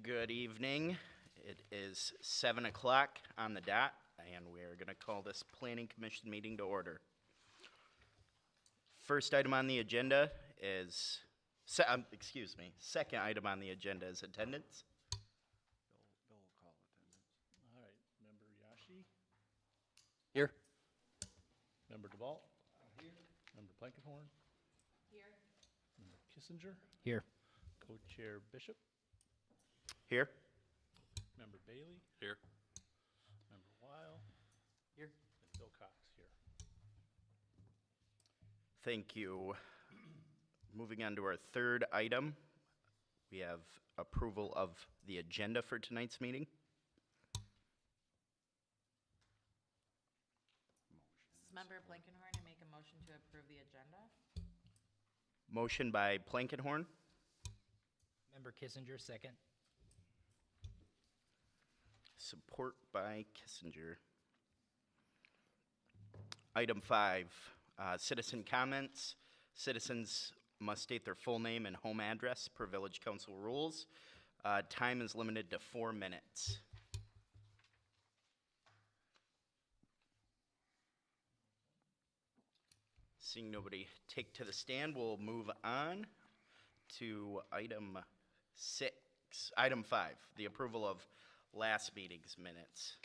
Good evening. It is 7 o'clock on the dot, and we're going to call this Planning Commission meeting to order. First item on the agenda is, second item on the agenda is attendance. Bill will call attendance. All right, Member Yashi, Here. Member DeVault, Here. Member Blankenhorn, Here. Member Kissinger, Here. Co-Chair Bishop, Here. Member Bailey, Here. Member Weil, Here. and Bill Cox here. Thank you. Moving on to our third item, we have approval of the agenda for tonight's meeting. This is Member Blankenhorn, I make a motion to approve the agenda. Motion by Plankenhorn, Member Kissinger, second. support by Kissinger. Item 5, citizen comments. Citizens must state their full name and home address per Village Council rules. Time is limited to 4 minutes. Seeing nobody take to the stand, we'll move on to item 5, the approval of last meeting's minutes.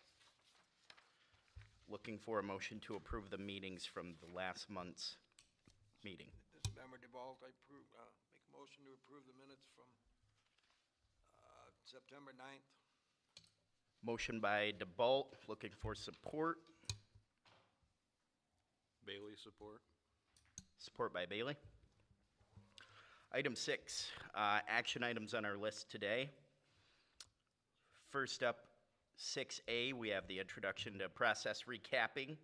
Looking for a motion to approve the meetings from the last month's meeting. This is Member DeVault, I make a motion to approve the minutes from September 9th. Motion by DeBolt, looking for support. Bailey support. Support by Bailey. Item 6, action items on our list today. First up, 6A, we have the introduction to process recapping.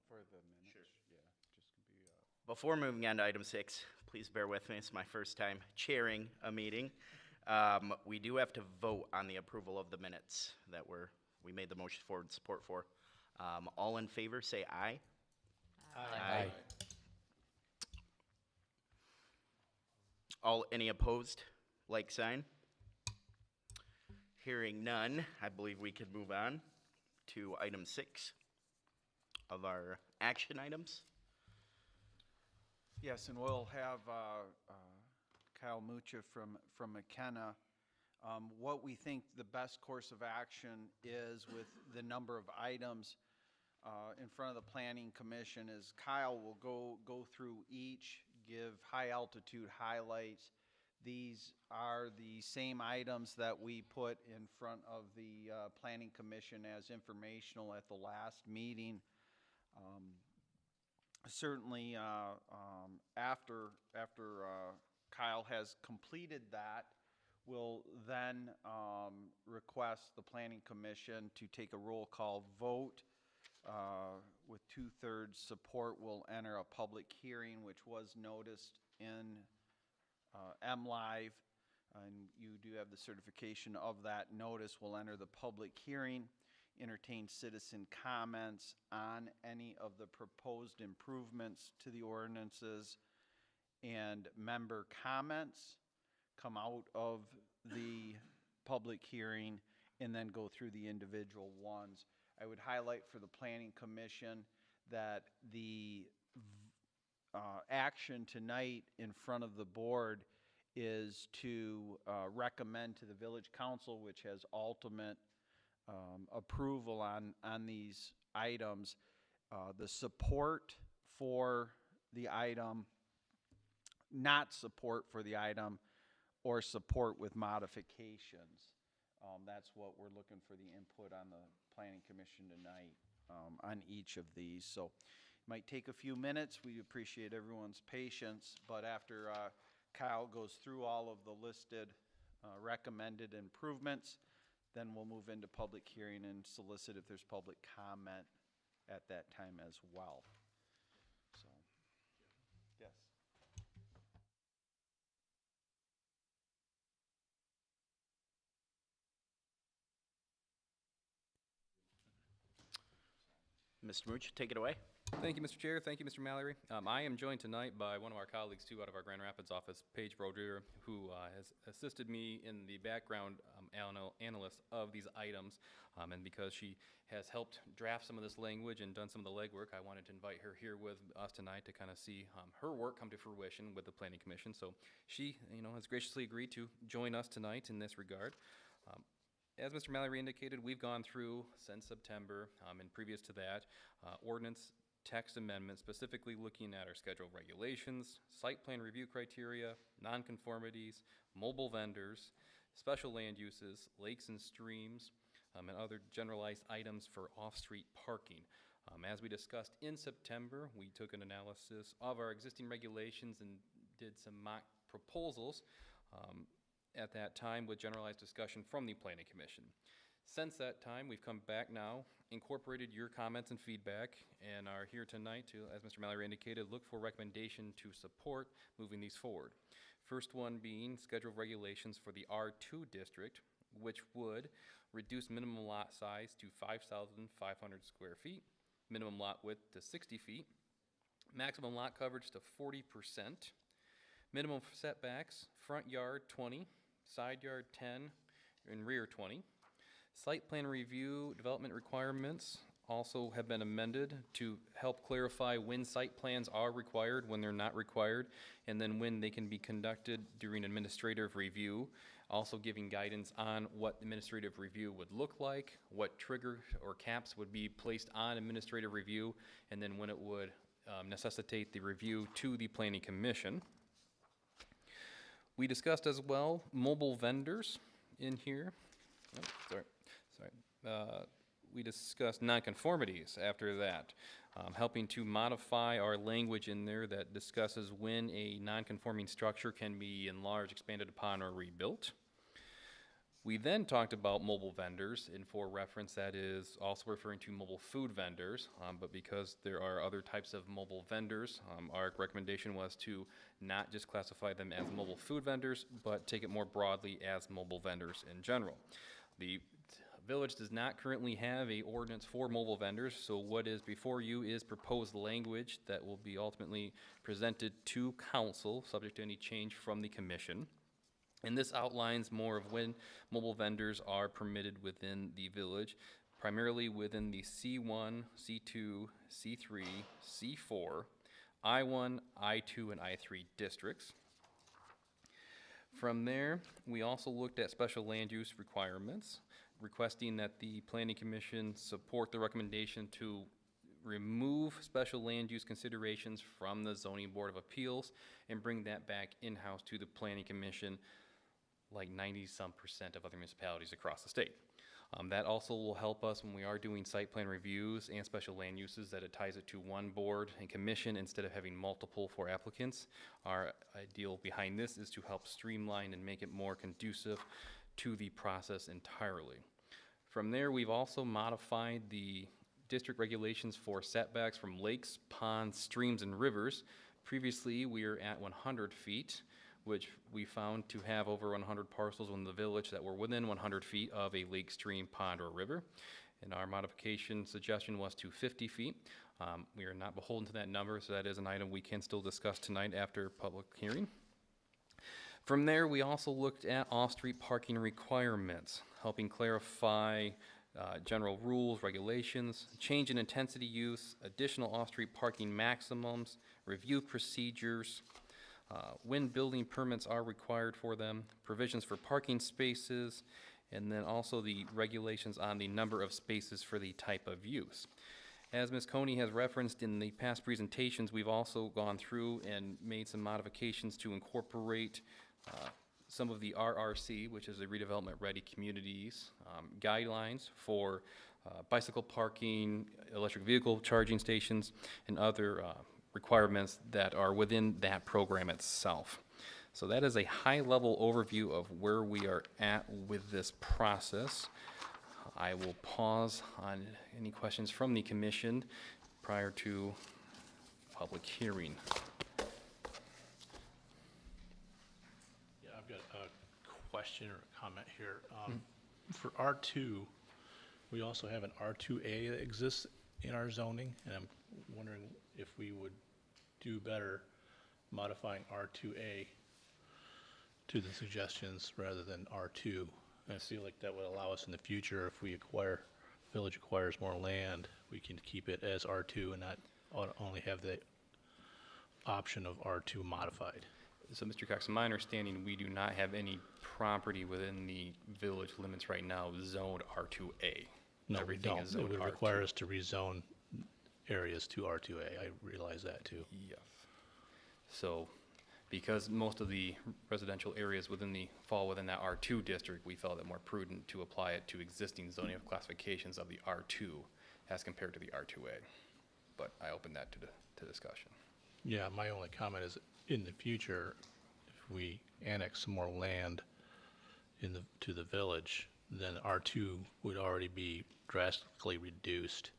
For the minutes. Yeah, just be, Before moving on to item 6, please bear with me, it's my first time chairing a meeting. We do have to vote on the approval of the minutes that we made the motion for and support for. All in favor, say aye. Aye. Any opposed, like sign? Hearing none, I believe we could move on to item 6 of our action items. Yes, and we'll have Kyle Mucha from McKenna. What we think the best course of action is with the number of items in front of the Planning Commission is Kyle will go through each, give high altitude highlights. These are the same items that we put in front of the Planning Commission as informational at the last meeting. Certainly, after Kyle has completed that, we'll then request the Planning Commission to take a roll call vote. With 2/3 support, we'll enter a public hearing, which was noticed in MLive, and you do have the certification of that notice. We'll enter the public hearing, entertain citizen comments on any of the proposed improvements to the ordinances, and member comments come out of the public hearing and then go through the individual ones. I would highlight for the Planning Commission that the action tonight in front of the board is to recommend to the Village Council, which has ultimate approval on these items, the support for the item, not support for the item, or support with modifications. That's what we're looking for the input on the Planning Commission tonight on each of these. So it might take a few minutes. We appreciate everyone's patience, but after Kyle goes through all of the listed recommended improvements, then we'll move into public hearing and solicit if there's public comment at that time as well. So, yes. Mr. Mooch, take it away. Thank you, Mr. Chair. Thank you, Mr. Mallory. I am joined tonight by one of our colleagues, too, out of our Grand Rapids office, Paige Brodeur, who has assisted me in the background analyst of these items. And because she has helped draft some of this language and done some of the legwork, I wanted to invite her here with us tonight to kind of see her work come to fruition with the Planning Commission. So she, has graciously agreed to join us tonight in this regard. As Mr. Mallory indicated, we've gone through since September, and previous to that, ordinance text amendments, specifically looking at our schedule of regulations, site plan review criteria, nonconformities, mobile vendors, special land uses, lakes and streams, and other generalized items for off-street parking. As we discussed in September, we took an analysis of our existing regulations and did some mock proposals at that time with generalized discussion from the Planning Commission. Since that time, we've come back now, incorporated your comments and feedback, and are here tonight to, as Mr. Mallory indicated, look for recommendation to support moving these forward. First one being schedule of regulations for the R2 district, which would reduce minimum lot size to 5,500 square feet, minimum lot width to 60 feet, maximum lot coverage to 40%, minimum setbacks, front yard 20, side yard 10, and rear 20. Site plan review development requirements also have been amended to help clarify when site plans are required, when they're not required, and then when they can be conducted during administrative review. Also giving guidance on what administrative review would look like, what trigger or caps would be placed on administrative review, and then when it would necessitate the review to the Planning Commission. We discussed as well mobile vendors in here. Oh, sorry. We discussed nonconformities after that, helping to modify our language in there that discusses when a nonconforming structure can be enlarged, expanded upon, or rebuilt. We then talked about mobile vendors, and for reference, that is also referring to mobile food vendors, but because there are other types of mobile vendors, our recommendation was to not just classify them as mobile food vendors, but take it more broadly as mobile vendors in general. The village does not currently have a ordinance for mobile vendors, so what is before you is proposed language that will be ultimately presented to council, subject to any change from the commission. And this outlines more of when mobile vendors are permitted within the village, primarily within the C1, C2, C3, C4, I1, I2, and I3 districts. From there, we also looked at special land use requirements, requesting that the Planning Commission support the recommendation to remove special land use considerations from the Zoning Board of Appeals and bring that back in-house to the Planning Commission, like 90-some% of other municipalities across the state. That also will help us when we are doing site plan reviews and special land uses, that it ties it to one board and commission instead of having multiple for applicants. Our ideal behind this is to help streamline and make it more conducive to the process entirely. From there, we've also modified the district regulations for setbacks from lakes, ponds, streams, and rivers. Previously, we were at 100 feet, which we found to have over 100 parcels in the village that were within 100 feet of a lake, stream, pond, or river. And our modification suggestion was to 50 feet. We are not beholden to that number, so that is an item we can still discuss tonight after public hearing. From there, we also looked at off-street parking requirements, helping clarify general rules, regulations, change in intensity use, additional off-street parking maximums, review procedures, when building permits are required for them, provisions for parking spaces, and then also the regulations on the number of spaces for the type of use. As Ms. Coney has referenced in the past presentations, we've also gone through and made some modifications to incorporate some of the RRC, which is the Redevelopment Ready Communities, guidelines for bicycle parking, electric vehicle charging stations, and other requirements that are within that program itself. So that is a high-level overview of where we are at with this process. I will pause on any questions from the commission prior to public hearing. Yeah, I've got a question or a comment here. For R2, we also have an R2A that exists in our zoning, and I'm wondering if we would do better modifying R2A to the suggestions rather than R2. And I feel like that would allow us in the future, if village acquires more land, we can keep it as R2 and not only have the option of R2 modified. So, Mr. Cox, in my understanding, we do not have any property within the village limits right now zoned R2A. No, we Everything don't. is It zoned would R2. require us to rezone areas to R2A. I realize that too. Yes. So, because most of the residential areas fall within that R2 district, we felt it more prudent to apply it to existing zoning classifications of the R2 as compared to the R2A. But I open that to discussion. Yeah, my only comment is, in the future, if we annex some more land to the village, then R2 would already be drastically reduced.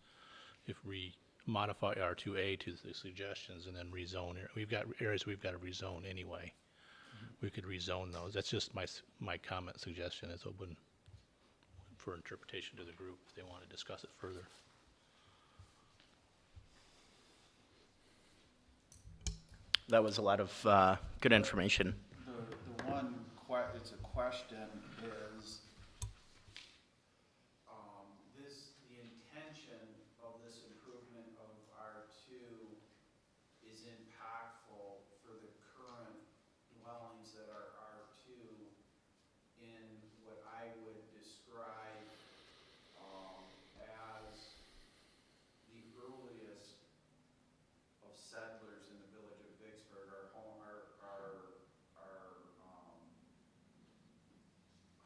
If we modify R2A to the suggestions and then rezone, we've got areas we've got to rezone anyway. We could rezone those. That's just my comment suggestion. It's open for interpretation to the group if they want to discuss it further. That was a lot of good information. The one it's a question is, the intention of this improvement of R2 is impactful for the current dwellings that are R2 in what I would describe as the earliest of settlers in the village of Vicksburg. Our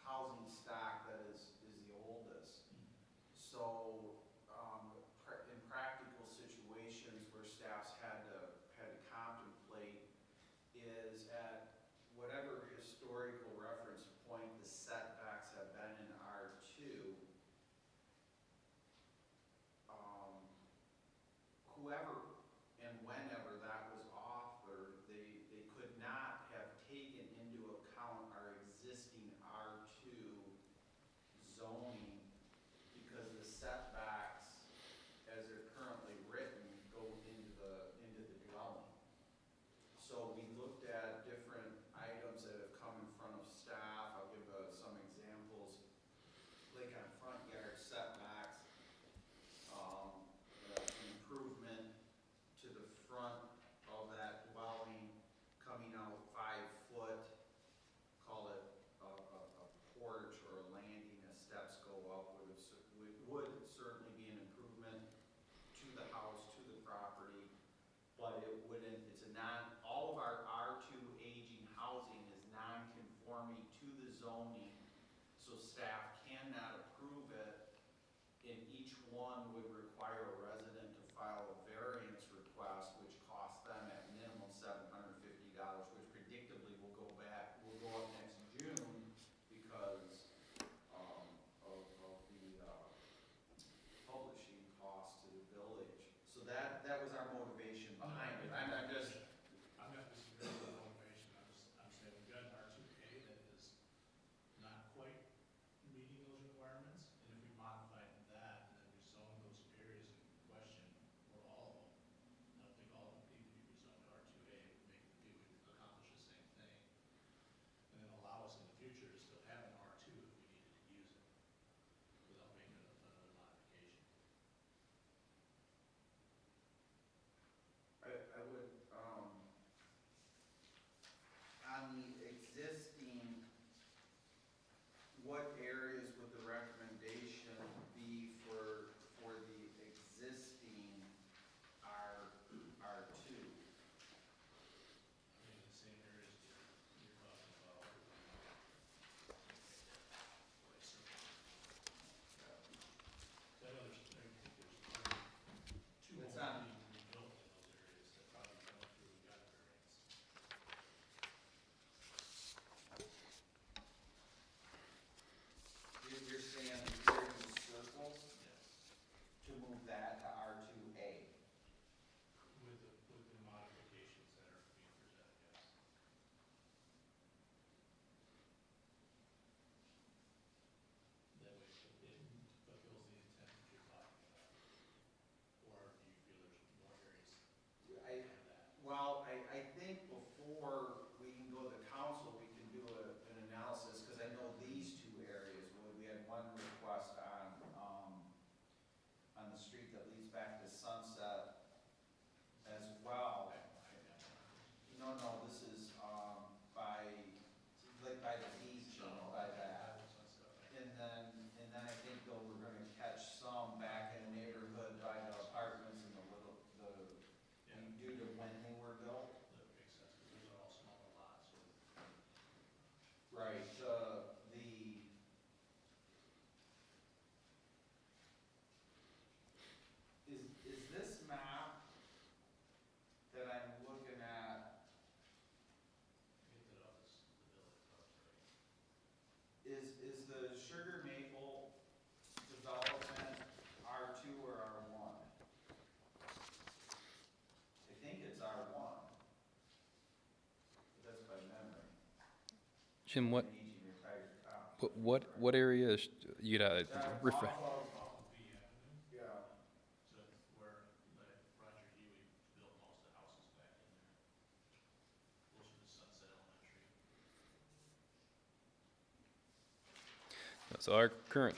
housing stock that is the oldest. So in practical situations where staffs had to contemplate is at whatever historical reference point the setbacks have been in R2, whoever and whenever that was authored, they could not have taken into account our existing R2 zoning because the setbacks, as they're currently written, go into the dwelling. So we looked at different items that have come in front of staff. I'll give some examples. Like on front yard setbacks, an improvement to the front of that dwelling coming out 5 foot, call it a porch or a landing as steps go up, would certainly be an improvement to the house, to the property, but it wouldn't, all of our R2 aging housing is non-conforming to the zoning, so staff cannot approve it, and each one would require a resident to file a variance request, which costs them at minimum $750, which predictably will go up next June because of the publishing cost to the village. So that was our motivation behind it. I'm just, I'm not disagreeing with the motivation. I'm saying we've got an R2A that is not quite meeting those requirements, and if we modify that and then rezone Jim, what area is, you gotta refresh? So our current,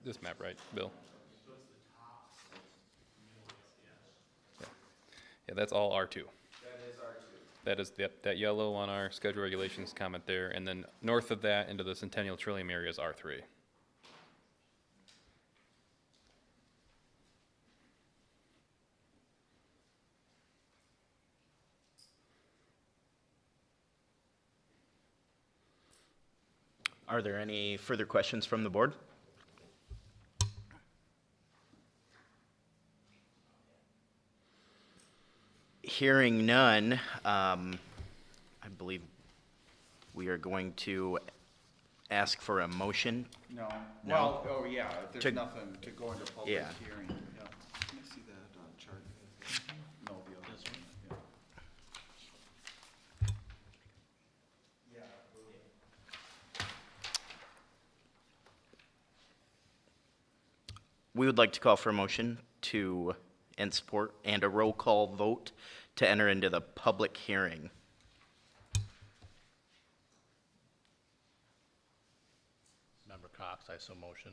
this map, right, Bill? Yeah, that's all R2. That is R2. That is, that yellow on our schedule regulations comment there, and then north of that into the Centennial Trillium area is R3. Are there any further questions from the board? Hearing none, I believe we are going to ask for a motion. No. No? Well, oh, yeah, if there's To- nothing to go into public Yeah. hearing. Yeah. Can I see that chart? No, the other one, yeah. We would like to call for a motion to, and support, and a roll call vote to enter into the public hearing. Member Cox, I so motion.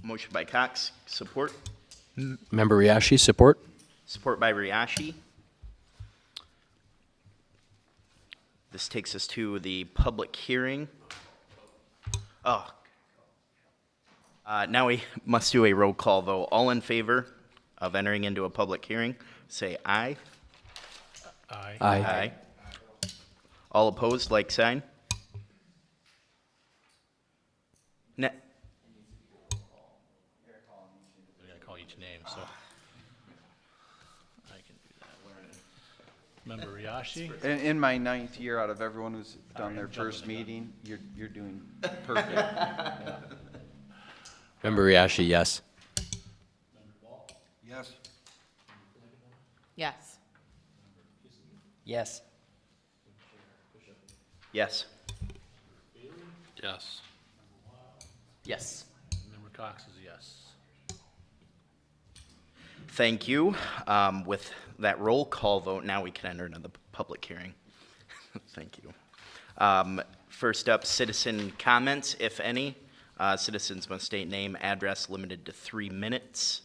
Motion by Cox, support. Member Riashi, support. Support by Riashi. This takes us to the public hearing. Oh. Now we must do a roll call, though. All in favor of entering into a public hearing, say aye. Aye. Aye. All opposed, like sign. Ne- We're gonna call each name, so. I can do that. Member Riashi? In my 9th year, out of everyone who's done their I'm jumping first the gun. meeting, you're doing perfect. Member Riashi, yes. Yes. Yes. Yes. Yes. Yes. Yes. Member Cox is yes. Thank you. With that roll call vote, now we can enter into the public hearing. Thank you. First up, citizen comments, if any. Citizens must state name, address, limited to 3 minutes.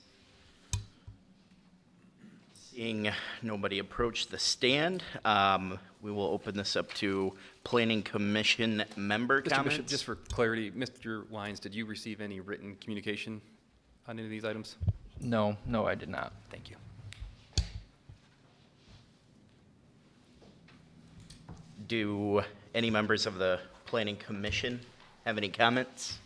Seeing nobody approach the stand, we will open this up to Planning Commission member Mr. comments. Bishop, just for clarity, Mr. Wines, did you receive any written communication on any of these items? No, I did not. Thank you. Do any members of the Planning Commission have any comments?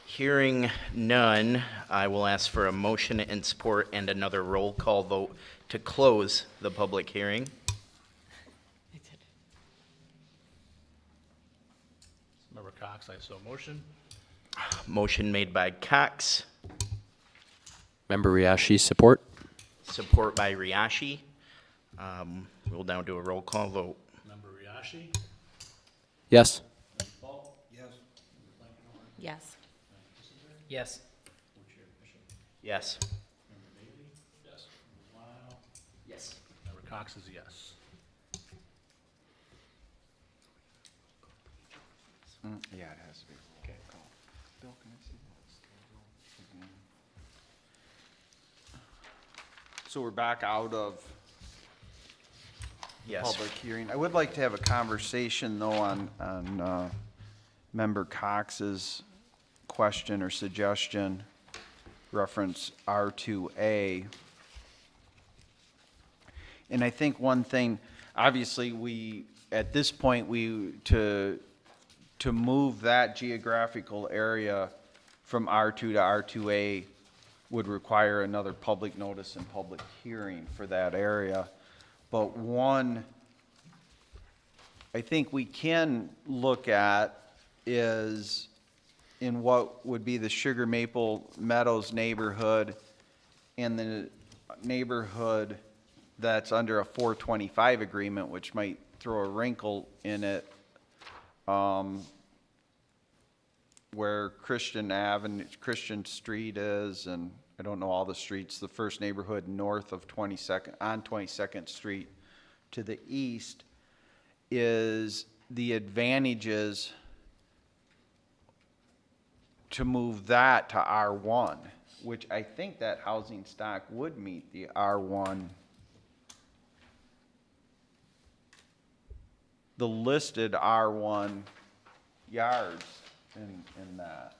Hearing none, I will ask for a motion and support and another roll call vote to close the public hearing. Member Cox, I so motion. Motion made by Cox, Member Riashi, support. support by Riashi. We'll now do a roll call vote. Member Riashi? Yes. Yes. Yes. Yes. Yes. Member Cox is yes. Yeah, it has to be. Okay. Bill, can I see that schedule again? So we're back out of Yes. public hearing. I would like to have a conversation, though, on Member Cox's question or suggestion, reference R2A. And I think one thing, obviously, at this point, to move that geographical area from R2 to R2A would require another public notice and public hearing for that area. But one, I think we can look at is in what would be the Sugar Maple Meadows neighborhood and the neighborhood that's under a 425 agreement, which might throw a wrinkle in it, where Christian Street is, and I don't know all the streets, the first neighborhood north of 22nd, on 22nd Street to the east, is the advantages to move that to R1, which I think that housing stock would meet the R1, the listed R1 yards in that,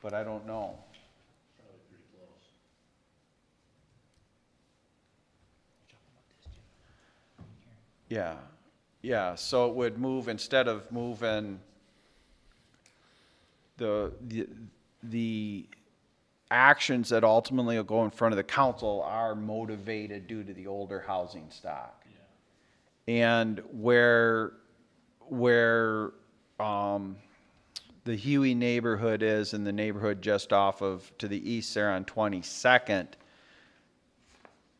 but I don't know. Probably pretty close. Yeah, so it would move, instead of moving the actions that ultimately will go in front of the council are motivated due to the older housing stock. And where the Huey neighborhood is, and the neighborhood just off of, to the east there on 22nd,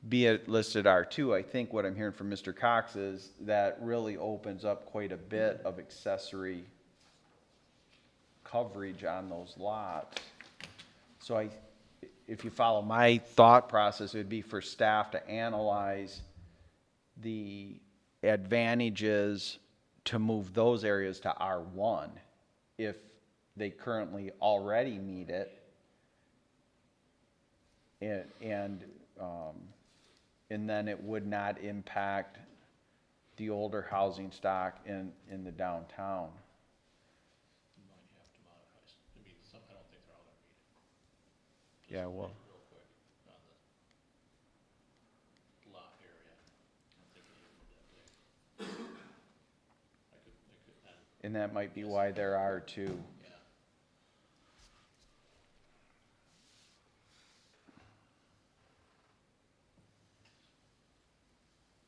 be it listed R2, I think what I'm hearing from Mr. Cox is that really opens up quite a bit of accessory coverage on those lots. So if you follow my thought process, it would be for staff to analyze the advantages to move those areas to R1 if they currently already meet it, and then it would not impact the older housing stock in the downtown. You might have to modify, I mean, I don't think they're all gonna meet it. Yeah, well, Real quick, on the lot area, I don't think it would that big. and that might be why there are two. Yeah.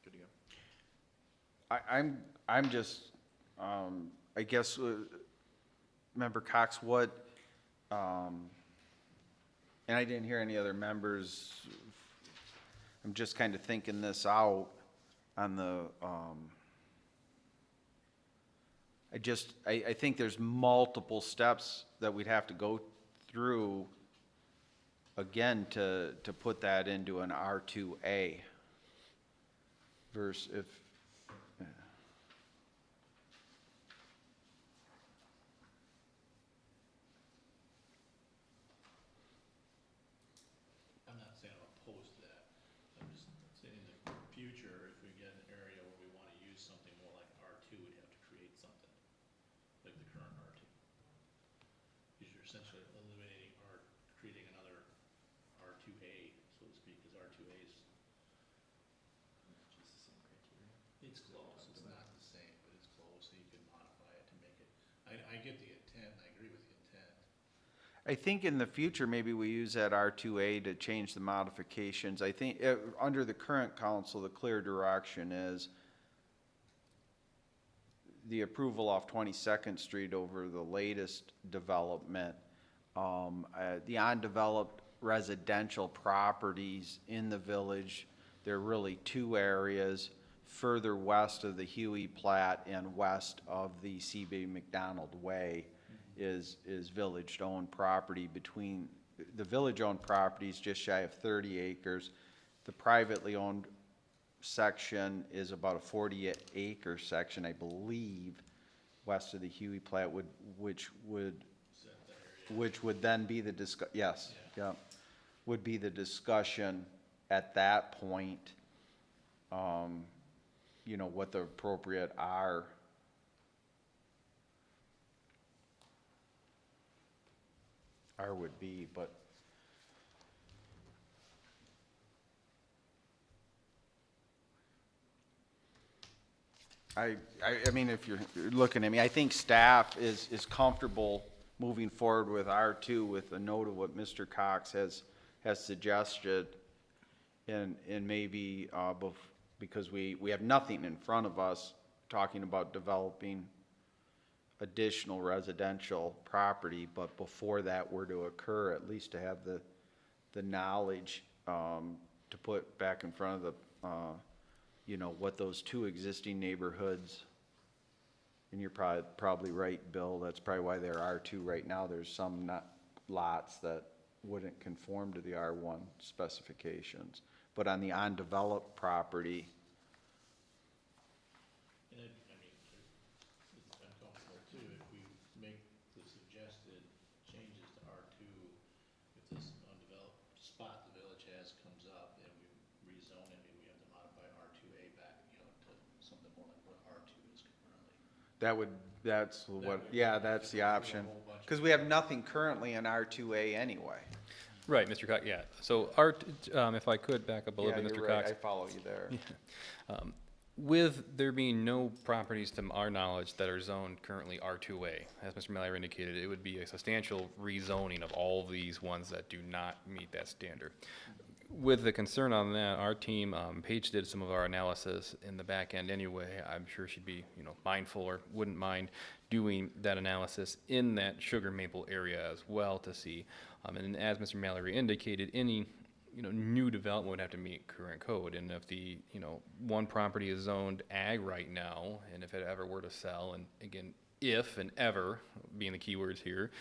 Good to go. I'm just, I guess, Member Cox, what, and I didn't hear any other members, I'm just kind of thinking this out on the, I think there's multiple steps that we'd have to go through again to put that into an R2A versus if, I'm not saying I'm opposed to that. I'm just saying in the future, if we get an area where we wanna use something more like R2, we'd have to create something like the current R2. Because you're essentially eliminating creating another R2A, so to speak, because R2A is. It's close, it's not the same, but it's close, so you can modify it to make it, I get the intent, I agree with the intent. I think in the future, maybe we use that R2A to change the modifications. I think, under the current council, the clear direction is the approval off 22nd Street over the latest development. The undeveloped residential properties in the village, there are really two areas further west of the Huey Plat and west of the C.B. McDonald Way is village-owned property. Between the village-owned properties just shy of 30 acres. The privately owned section is about a 40-acre section, I believe, west of the Huey Plat, which would then be the would be the discussion at that point. You know, what the appropriate R would be, but I mean, if you're looking at me, I think staff is comfortable moving forward with R2 with a note of what Mr. Cox has suggested, and maybe because we have nothing in front of us talking about developing additional residential property, but before that were to occur, at least to have the knowledge to put back in front of the, you know, what those two existing neighborhoods, and you're probably right, Bill, that's probably why they're R2 right now. There's some not lots that wouldn't conform to the R1 specifications. But on the undeveloped property, And it, I mean, it's uncomfortable too, if we make the suggested changes to R2, if this undeveloped spot the village has comes up and we rezone it, maybe we have to modify R2A back, you know, to something more like what R2 is currently. that's what, yeah, that's the option. Because we have nothing currently in R2A anyway. Right, Mr. Cox, yeah. So if I could back up a little Yeah, bit, you're Mr. right, Cox. I follow you there. With there being no properties to our knowledge that are zoned currently R2A, as Mr. Mallory indicated, it would be a substantial rezoning of all of these ones that do not meet that standard. With the concern on that, our team, Paige did some of our analysis in the back end anyway. I'm sure she'd be, you know, mindful or wouldn't mind doing that analysis in that sugar maple area as well to see. And as Mr. Mallory indicated, any, you know, new development would have to meet current code. And if the, you know, one property is zoned ag right now, and if it ever were to sell, and again, if and ever being the keywords here,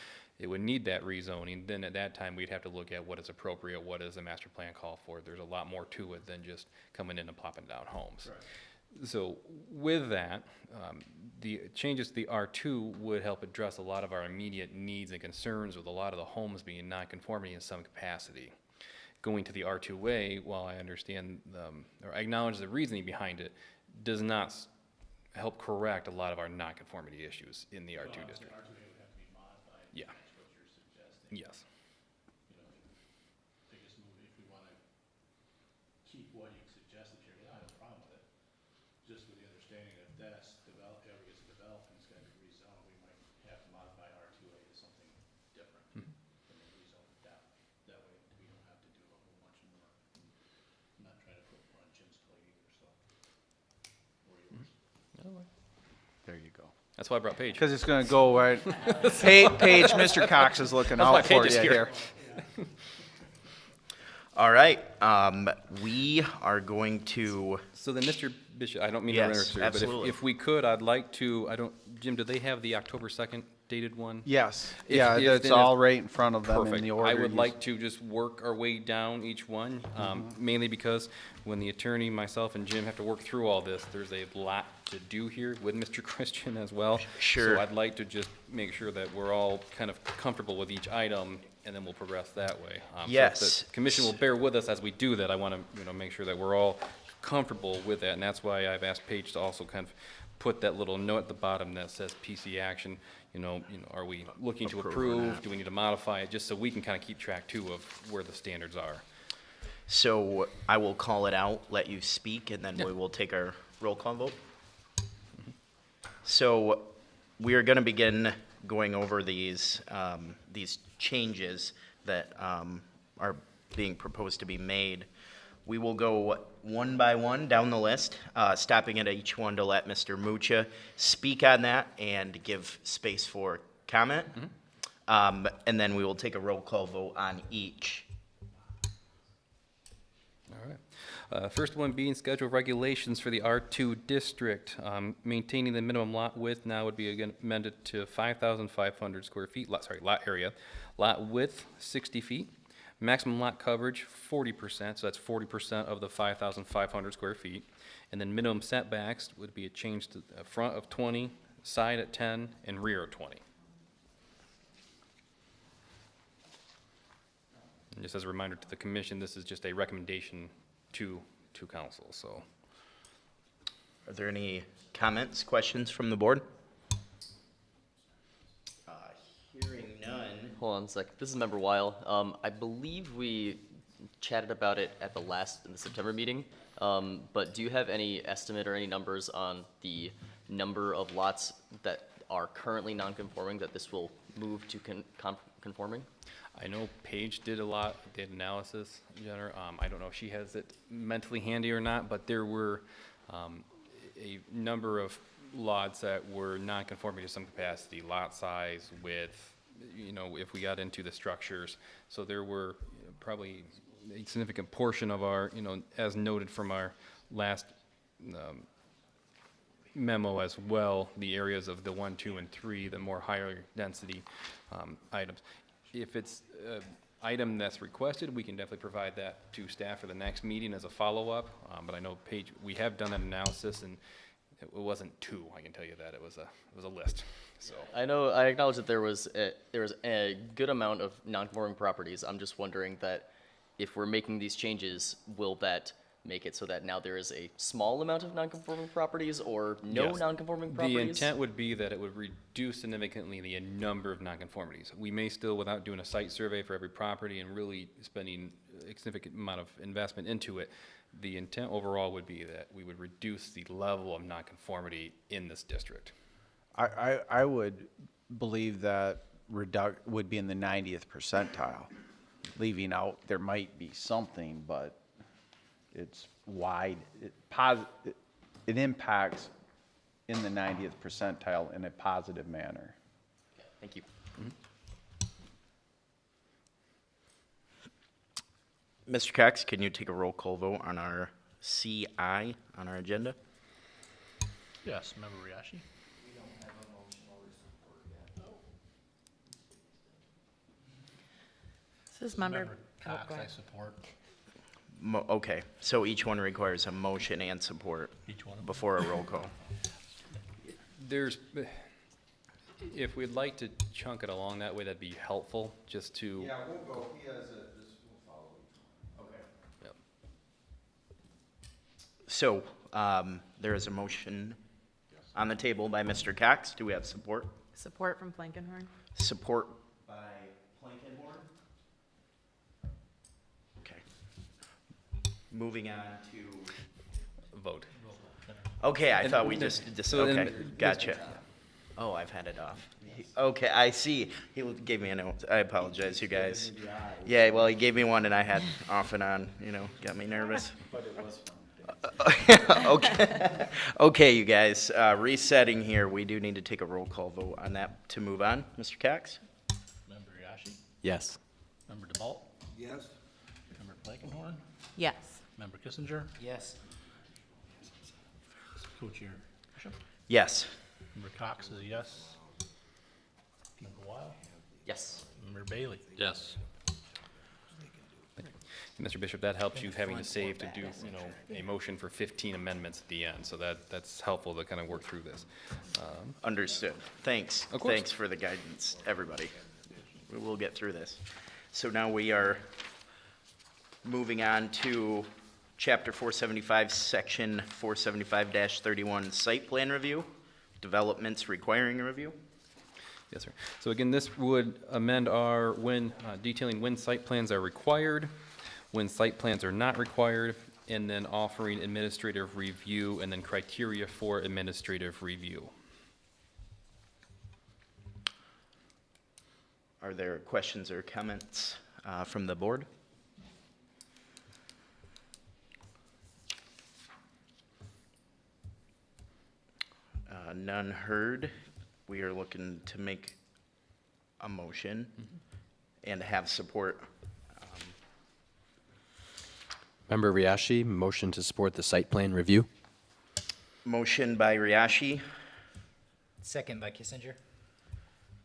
it would need that rezoning, then at that time, we'd have to look at what is appropriate, what does the master plan call for. There's a lot more to it than just coming in and plopping down homes. Right. So with that, the changes to the R2 would help address a lot of our immediate needs and concerns with a lot of the homes being non-conforming in some capacity. Going to the R2A, while I understand, or I acknowledge the reasoning behind it, does not help correct a lot of our non-conformity issues in the R2 district. The R2A would have to be modified. Yeah. That's what you're suggesting. Yes. You know, biggest move, if we wanna keep what you suggested here, I have a problem with it. Just with the understanding that if that's ever gets developed and it's gotta be rezoned, we might have to modify R2A to something different. And then rezone it that way, we don't have to do a whole bunch more. I'm not trying to put more on Jim's plate either, so. Or yours. There you go. That's why I brought Paige. Because it's gonna go right, Paige, Mr. Cox is looking That's why out for Paige is you here. here. All right, we are going to, So then, Mr. Bishop, I don't mean to Yes, interrupt, sir, absolutely. but if we could, I'd like to, Jim, do they have the October 2nd dated one? Yes, If- yeah, if- it's then all if- right in front of them in Perfect. the order. I would you- like to just work our way down each one, mainly because when the attorney, myself, and Jim have to work through all this, there's a lot to do here with Mr. Christian as well. Sure. So I'd like to just make sure that we're all kind of comfortable with each item, and then we'll progress that way. So if Yes. the commission will bear with us as we do that. I want to, you know, make sure that we're all comfortable with that, and that's why I've asked Paige to also kind of put that little note at the bottom that says PC action. You know, are we looking to Approve or approve? not. Do we need to modify it? Just so we can kind of keep track too of where the standards are. so I will call it out, let you speak, and then we will take our roll call vote. So we are gonna begin going over these changes that, are being proposed to be made. We will go one by one down the list, stopping at each one to let Mr. Mucha speak on that and give space for comment. And then we will take a roll call vote on each. All right. First one being schedule regulations for the R2 district. Maintaining the minimum lot width now would be again amended to 5,500 square feet, lot area. Lot width, 60 feet. Maximum lot coverage, 40%, so that's 40% of the 5,500 square feet. And then minimum setbacks would be a change to the front of 20, side at 10, and rear of 20. And just as a reminder to the commission, this is just a recommendation to council, so. Are there any comments, questions from the board? Hearing none. Hold on a sec. This is Member Weil. I believe we chatted about it at in the September meeting. But do you have any estimate or any numbers on the number of lots that are currently non-conforming that this will move to conforming? I know Paige did a lot, did analysis, Jenner. I don't know if she has it mentally handy or not, but there were a number of lots that were non-conforming to some capacity, lot size, width, you know, if we got into the structures. So there were probably a significant portion of our, as noted from our last memo as well, the areas of the 1, 2, and 3, the more higher density items. If it's an item that's requested, we can definitely provide that to staff for the next meeting as a follow-up. But I know Paige, we have done that analysis, and it wasn't 2, I can tell you that. It was a list, so. I acknowledge that there was a good amount of non-conforming properties. I'm just wondering that if we're making these changes, will that make it so that now there is a small amount of non-conforming properties or no Yes. non-conforming The properties? intent would be that it would reduce significantly the number of nonconformities. We may still, without doing a site survey for every property and really spending a significant amount of investment into it, the intent overall would be that we would reduce the level of nonconformity in this district. I would believe that would be in the 90th percentile. Leaving out, there might be something, but it's wide. It impacts in the 90th percentile in a positive manner. Thank you. Mr. Cox, can you take a roll call vote on our CI on our agenda? Yes, Member Riashi? This is member. Oh, Cox, go I ahead. support Okay, so each one requires a motion and support each one of them. before a roll call. If we'd like to chunk it along that way, that'd be helpful, just to. we'll go. He has we'll follow. Okay. Yep. So, there is a motion on the table by Mr. Cox. Do we have support? Support from Blankenhorn? Support by Plankenhorn. Okay. Moving on to, Vote. okay, I And- thought we just did this, so then- okay, gotcha. Oh, I've had it off. Okay, I see. He gave me a note. I apologize, you guys. Yeah, well, he gave me one and I had off and on, got me nervous. But it was fun. Okay, okay, you guys, resetting here, we do need to take a roll call vote on that to move on. Mr. Cox? Member Riashi? Yes. Member DeBalt? Yes. Member Blankenhorn? Yes. Member Kissinger? Yes. Co-chair Bishop? Yes. Member Cox is a yes. Member Weil? Yes. Member Bailey? Yes. Mr. Bishop, that helps you having to save to do, a motion for 15 amendments at the end, so that's helpful to kind of work through this. Understood. Thanks. Of course. Thanks for the guidance, everybody. We will get through this. So now we are moving on to Chapter 475, Section 475-31, Site Plan Review, Developments Requiring a Review. Yes, sir. So again, this would amend our detailing when site plans are required, when site plans are not required, and then offering administrative review and then criteria for administrative review. Are there questions or comments from the board? None heard. We are looking to make a motion and have support. Member Riashi, motion to support the site plan review. Motion by Riashi, Second by Kissinger.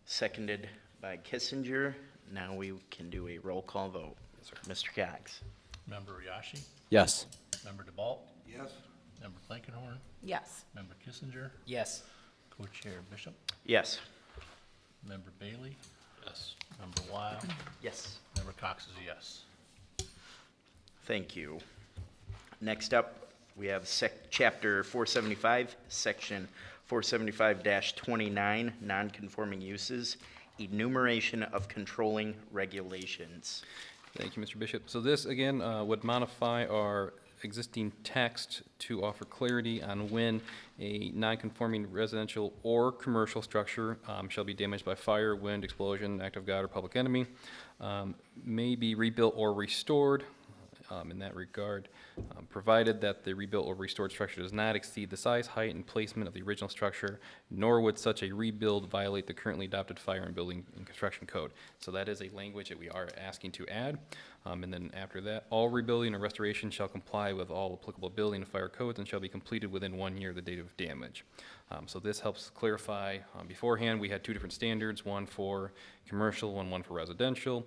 seconded by Kissinger. Now we can do a roll call vote. Mr. Cox? Member Riashi? Yes. Member DeBalt? Yes. Member Blankenhorn? Yes. Member Kissinger? Yes. Co-chair Bishop? Yes. Member Bailey? Yes. Member Weil? Yes. Member Cox is a yes. Thank you. Next up, we have Chapter 475, Section 475-29, Non-Conforming Uses, Enumeration of Controlling Regulations. Thank you, Mr. Bishop. So this, again, would modify our existing text to offer clarity on when a non-conforming residential or commercial structure shall be damaged by fire, wind, explosion, act of God, or public enemy, may be rebuilt or restored in that regard, provided that the rebuilt or restored structure does not exceed the size, height, and placement of the original structure, nor would such a rebuild violate the currently adopted fire and building and construction code. So that is a language that we are asking to add. And then after that, all rebuilding or restoration shall comply with all applicable building and fire codes and shall be completed within 1 year of the date of damage. So this helps clarify. Beforehand, we had two different standards, one for commercial and one for residential.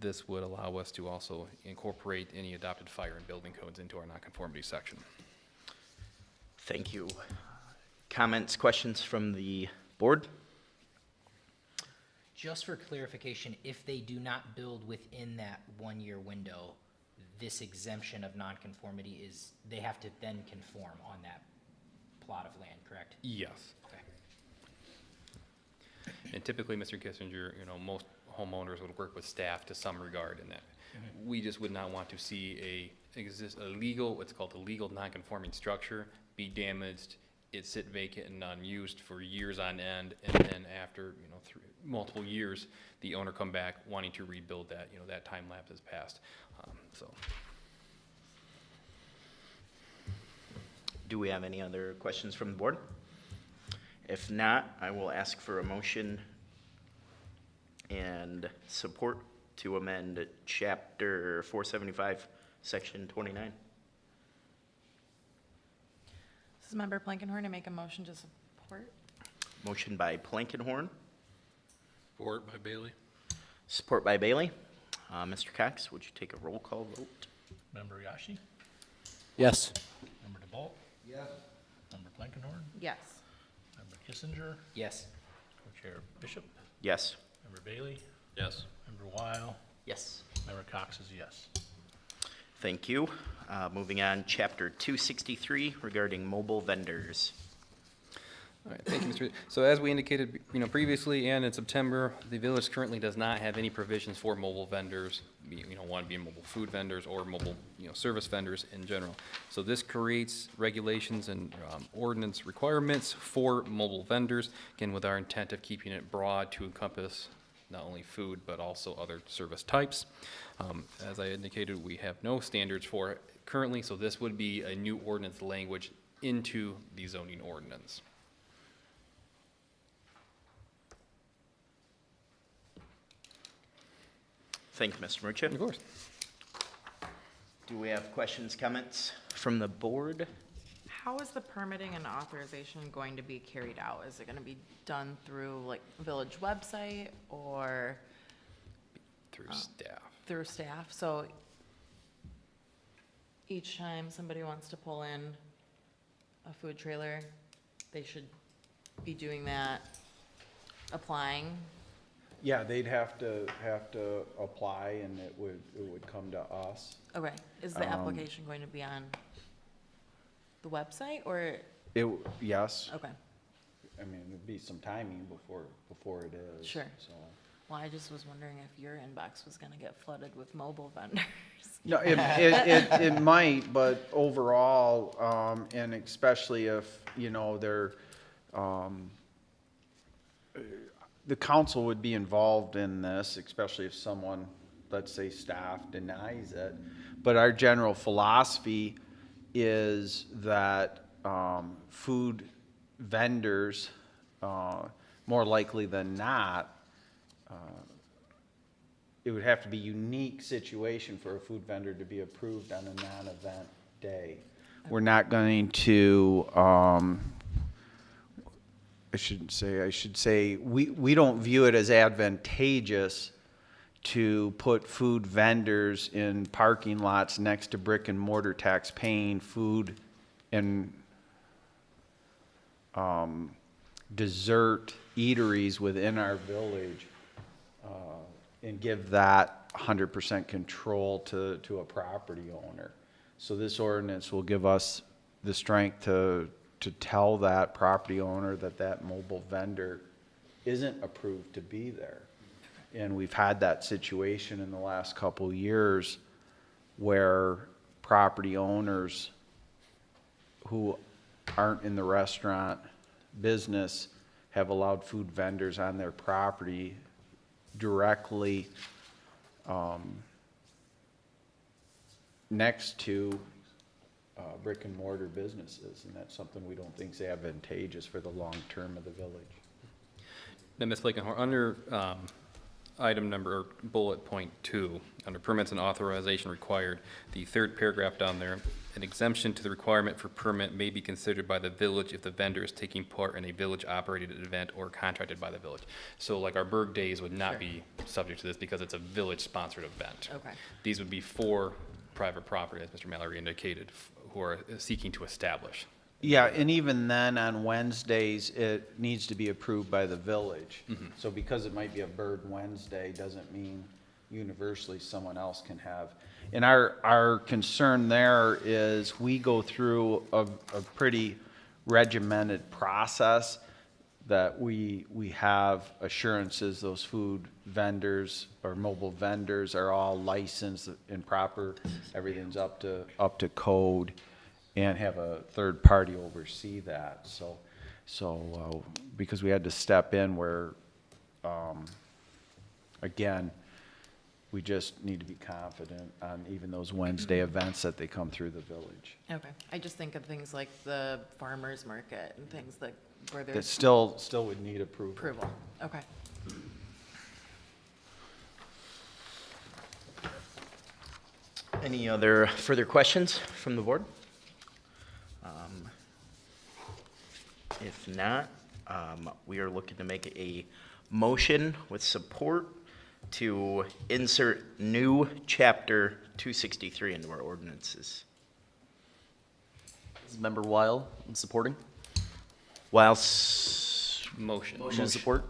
This would allow us to also incorporate any adopted fire and building codes into our nonconformity section. Thank you. Comments, questions from the board? Just for clarification, if they do not build within that 1-year window, this exemption of nonconformity is, they have to then conform on that plot of land, correct? Yes. Okay. And typically, Mr. Kissinger, most homeowners would work with staff to some regard in that. We just would not want to see a legal, what's called a legal non-conforming structure be damaged, it sit vacant and unused for years on end, and then after, multiple years, the owner come back wanting to rebuild that, that time lapse has passed. So. Do we have any other questions from the board? If not, I will ask for a motion and support to amend Chapter 475, Section 29. This is Member Blankenhorn to make a motion to support. Motion by Plankenhorn, Support by Bailey. support by Bailey. Mr. Cox, would you take a roll call vote? Member Yashi? Yes. Member DeBolt? Yes. Member Blankenhorn? Yes. Member Kissinger? Yes. Co-chair Bishop? Yes. Member Bailey? Yes. Member Weil? Yes. Member Cox is yes. Thank you. Moving on, Chapter 263 regarding mobile vendors. All right, thank you, Mr. So as we indicated, previously and in September, the village currently does not have any provisions for mobile vendors, one being mobile food vendors or mobile, service vendors in general. So this creates regulations and ordinance requirements for mobile vendors, again, with our intent of keeping it broad to encompass not only food, but also other service types. As I indicated, we have no standards for it currently, so this would be a new ordinance language into the zoning ordinance. Thank you, Mr. Murchia. Of course. Do we have questions, comments from the board? How is the permitting and authorization going to be carried out? Is it going to be done through like village website or Through staff. through staff? So each time somebody wants to pull in a food trailer, they should be doing that, applying? Yeah, they'd have to apply, and it would come to us. Okay, is the application going to be on the website or, Yes, okay, I mean, it'd be some timing before it is. Sure. So. well, I just was wondering if your inbox was gonna get flooded with mobile vendors. No, it might, but overall, and especially if, they're, the council would be involved in this, especially if someone, let's say staff, denies it. But our general philosophy is that food vendors, more likely than not, it would have to be a unique situation for a food vendor to be approved on a non-event day. We're not going to, I should say, we don't view it as advantageous to put food vendors in parking lots next to brick and mortar tax paying food and dessert eateries within our village, and give that 100% control to a property owner. So this ordinance will give us the strength to tell that property owner that mobile vendor isn't approved to be there. And we've had that situation in the last couple years where property owners who aren't in the restaurant business have allowed food vendors on their property directly next to brick and mortar businesses, and that's something we don't think is advantageous for the long term of the village. Now, Ms. Blankenhorn, under item number, or bullet point 2, under permits and authorization required, the third paragraph down there, an exemption to the requirement for permit may be considered by the village if the vendor is taking part in a village-operated event or contracted by the village. So like our Berg Days would not Sure. be subject to this because it's a village-sponsored event. Okay. These would be for private property, as Mr. Mallory indicated, who are seeking to establish. Yeah, and even then, on Wednesdays, it needs to be approved by the village. So because it might be a Bird Wednesday, doesn't mean universally someone else can have. And our concern there is we go through a pretty regimented process that we have assurances those food vendors or mobile vendors are all licensed and proper, everything's up to code, and have a third party oversee that. So because we had to step in where, again, we just need to be confident on even those Wednesday events that they come through the village. Okay, I just think of things like the farmer's market and things that, where That there's still would need approval. approval. Okay. Any other further questions from the board? If not, we are looking to make a motion with support to insert new chapter 263 into our ordinances. Is Member Weil supporting? Whilst Motion. motion support.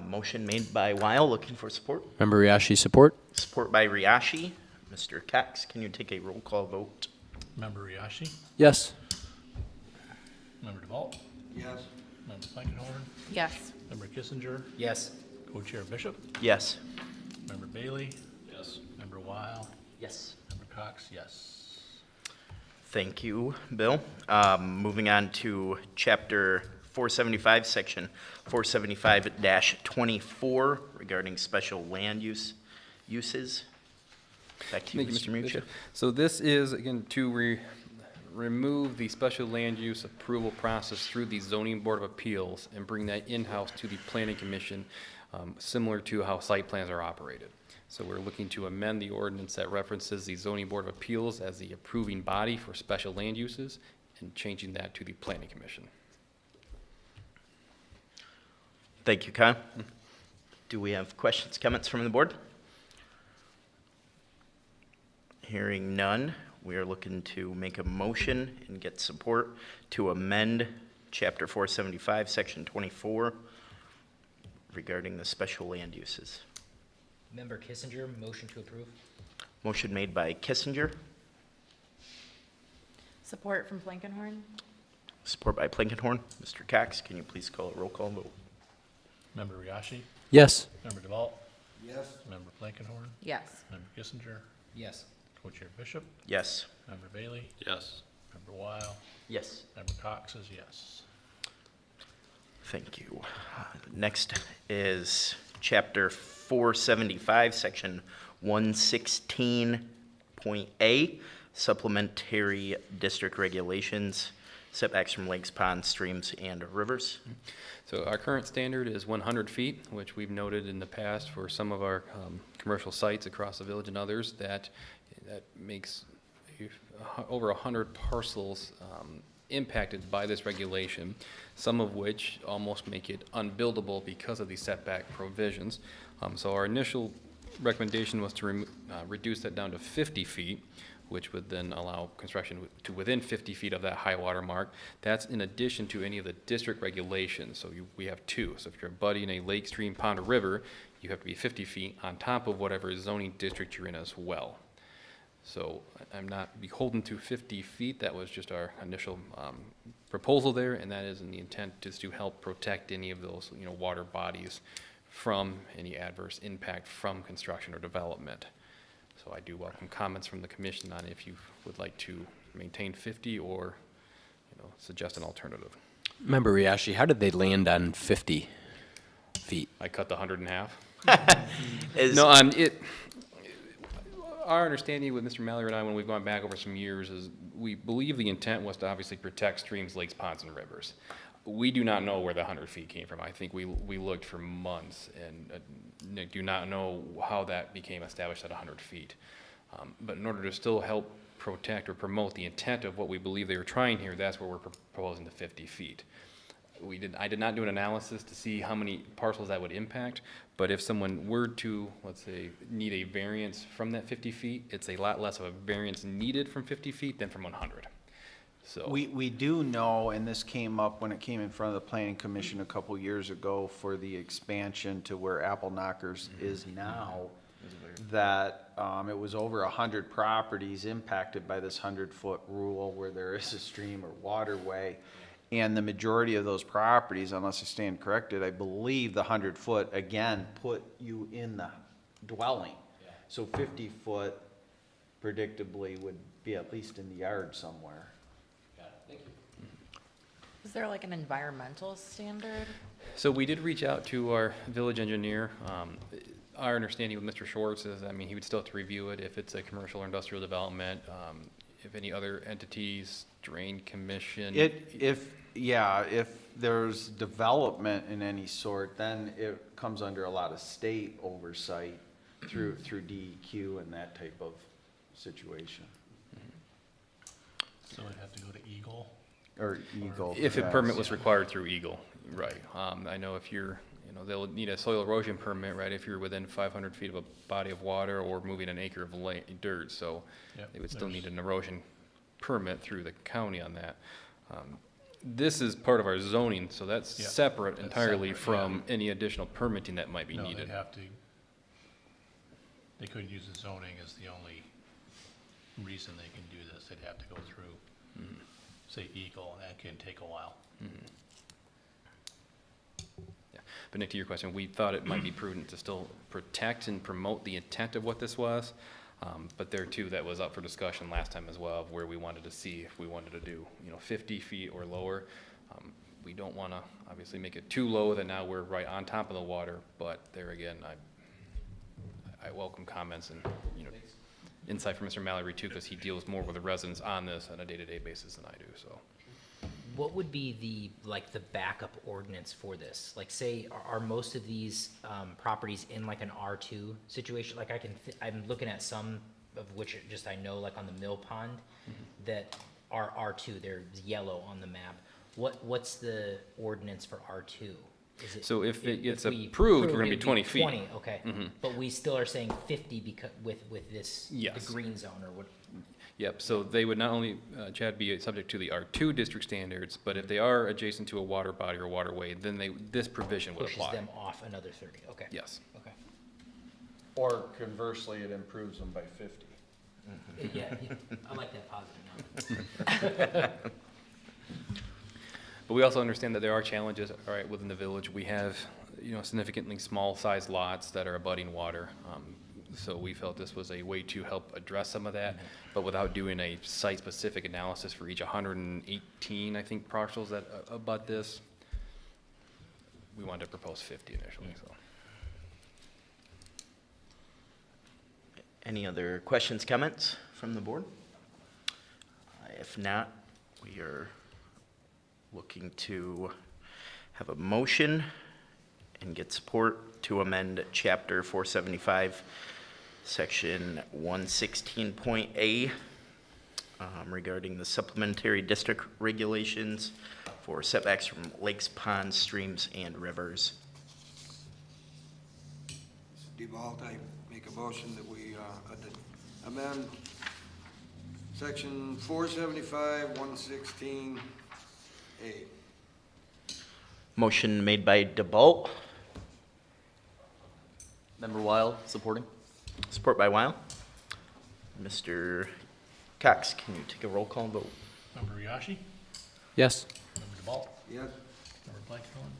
Motion made by Weil, looking for support. Member Ryashi, support. Support by Riashi. Mr. Cox, can you take a roll call vote? Member Ryashi, Yes. Member DeVault, Yes. Member Blankenhorn, Yes. Member Kissinger, Yes. Co-Chair Bishop, Yes. Member Bailey. Yes. Member Weil, Yes. Member Cox, yes. Thank you, Bill. Moving on to chapter 475, section 475-24 regarding special land uses. Back to you, Thank you, Mr. Muccia. Bishop. So this is, again, to remove the special land use approval process through the zoning board of appeals and bring that in-house to the planning commission, similar to how site plans are operated. So we're looking to amend the ordinance that references the zoning board of appeals as the approving body for special land uses and changing that to the planning commission. Thank you, Kyle. Do we have questions, comments from the board? Hearing none, we are looking to make a motion and get support to amend chapter 475, section 24 regarding the special land uses. Member Kissinger, motion to approve? Motion made by Kissinger, Support from Blankenhorn? support by Blankenhorn. Mr. Cox, can you please call a roll call vote? Member Ryashi, Yes. Member DeVault, Yes. Member Blankenhorn, Yes. Member Kissinger, Yes. Co-Chair Bishop, Yes. Member Bailey, Yes. Member Weil, Yes. Member Cox is yes. Thank you. Next is chapter 475, section 116.A, supplementary district regulations, setbacks from lakes, ponds, streams, and rivers. So our current standard is 100 feet, which we've noted in the past for some of our commercial sites across the village and others, that makes over 100 parcels impacted by this regulation, some of which almost make it unbuildable because of these setback provisions. So our initial recommendation was to reduce that down to 50 feet, which would then allow construction to within 50 feet of that high water mark. That's in addition to any of the district regulations. So we have two. So if you're abutting a lake, stream, pond, or river, you have to be 50 feet on top of whatever zoning district you're in as well. So I'm not beholden to 50 feet. That was just our initial proposal there, and that is in the intent just to help protect any of those, water bodies from any adverse impact from construction or development. So I do welcome comments from the commission on if you would like to maintain 50 or, suggest an alternative. Member Ryashi, how did they land on 50 feet? I cut the 100 in half. Is- No, Our understanding with Mr. Mallory and I, when we've gone back over some years, is we believe the intent was to obviously protect streams, lakes, ponds, and rivers. We do not know where the 100 feet came from. I think we looked for months and do not know how that became established at 100 feet. But in order to still help protect or promote the intent of what we believe they were trying here, that's where we're proposing the 50 feet. I did not do an analysis to see how many parcels that would impact, but if someone were to, let's say, need a variance from that 50 feet, it's a lot less of a variance needed from 50 feet than from 100. So We do know, and this came up when it came in front of the planning commission a couple years ago for the expansion to where Apple Knockers is now, that it was over 100 properties impacted by this 100-foot rule where there is a stream or waterway. And the majority of those properties, unless I stand corrected, I believe the 100-foot, again, put you in the dwelling. So 50-foot predictably would be at least in the yard somewhere. Is there like an environmental standard? So we did reach out to our village engineer. Our understanding with Mr. Schwartz is, I mean, he would still have to review it if it's a commercial or industrial development, if any other entities, drain commission. If there's development in any sort, then it comes under a lot of state oversight through DEQ and that type of situation. So it'd have to go to Eagle. Or Eagle. If a yes. permit was required through Eagle, right. I know if you're, they'll need a soil erosion permit, right, if you're within 500 feet of a body of water or moving an acre of dirt, so Yep, they would still there's- need an erosion permit through the county on that. This is part of our zoning, so that's Yeah, separate that's entirely separate, from any additional permitting that might be No, needed. they couldn't use the zoning as the only reason they can do this. They'd have to go through, say, Eagle, and that can take a while. Yeah. But Nick, to your question, we thought it might be prudent to still protect and promote the intent of what this was. But there too, that was up for discussion last time as well, of where we wanted to see if we wanted to do, 50 feet or lower. We don't want to obviously make it too low that now we're right on top of the water, but there again, I welcome comments and, insight from Mr. Mallory too, because he deals more with the residents on this on a day-to-day basis than I do, so. What would be the backup ordinance for this? Like, say, are most of these properties in like an R2 situation? Like, I'm looking at some of which just I know, like on the Mill Pond, that are R2, they're yellow on the map. What's the ordinance for R2? Is it? So if it gets we approved, we're approve, gonna be it'd 20 feet. 20, okay. But we still are saying 50 because, with this, Yes. the green zone or what? Yep, so they would not only, Chad, be subject to the R2 district standards, but if they are adjacent to a water body or waterway, then this provision would Pushes apply. them off another 30, okay. Yes. Okay. Or conversely, it improves them by 50. Yeah, I like that positive number. But we also understand that there are challenges, all right, within the village. We have, significantly small-sized lots that are abutting water. So we felt this was a way to help address some of that, but without doing a site-specific analysis for each 118, I think, parcels that abut this. We wanted to propose 50 initially, so. Any other questions, comments from the board? If not, we are looking to have a motion and get support to amend Chapter 475, Section 116.A, regarding the supplementary district regulations for setbacks from lakes, ponds, streams, and rivers. DeVault, I make a motion that we amend section 475, 116A. Motion made by DeBolt, Member Weil, supporting? support by Weil. Mr. Cox, can you take a roll call vote? Member Yashi? Yes. Member DeBalt? Yes? Member Blackstone?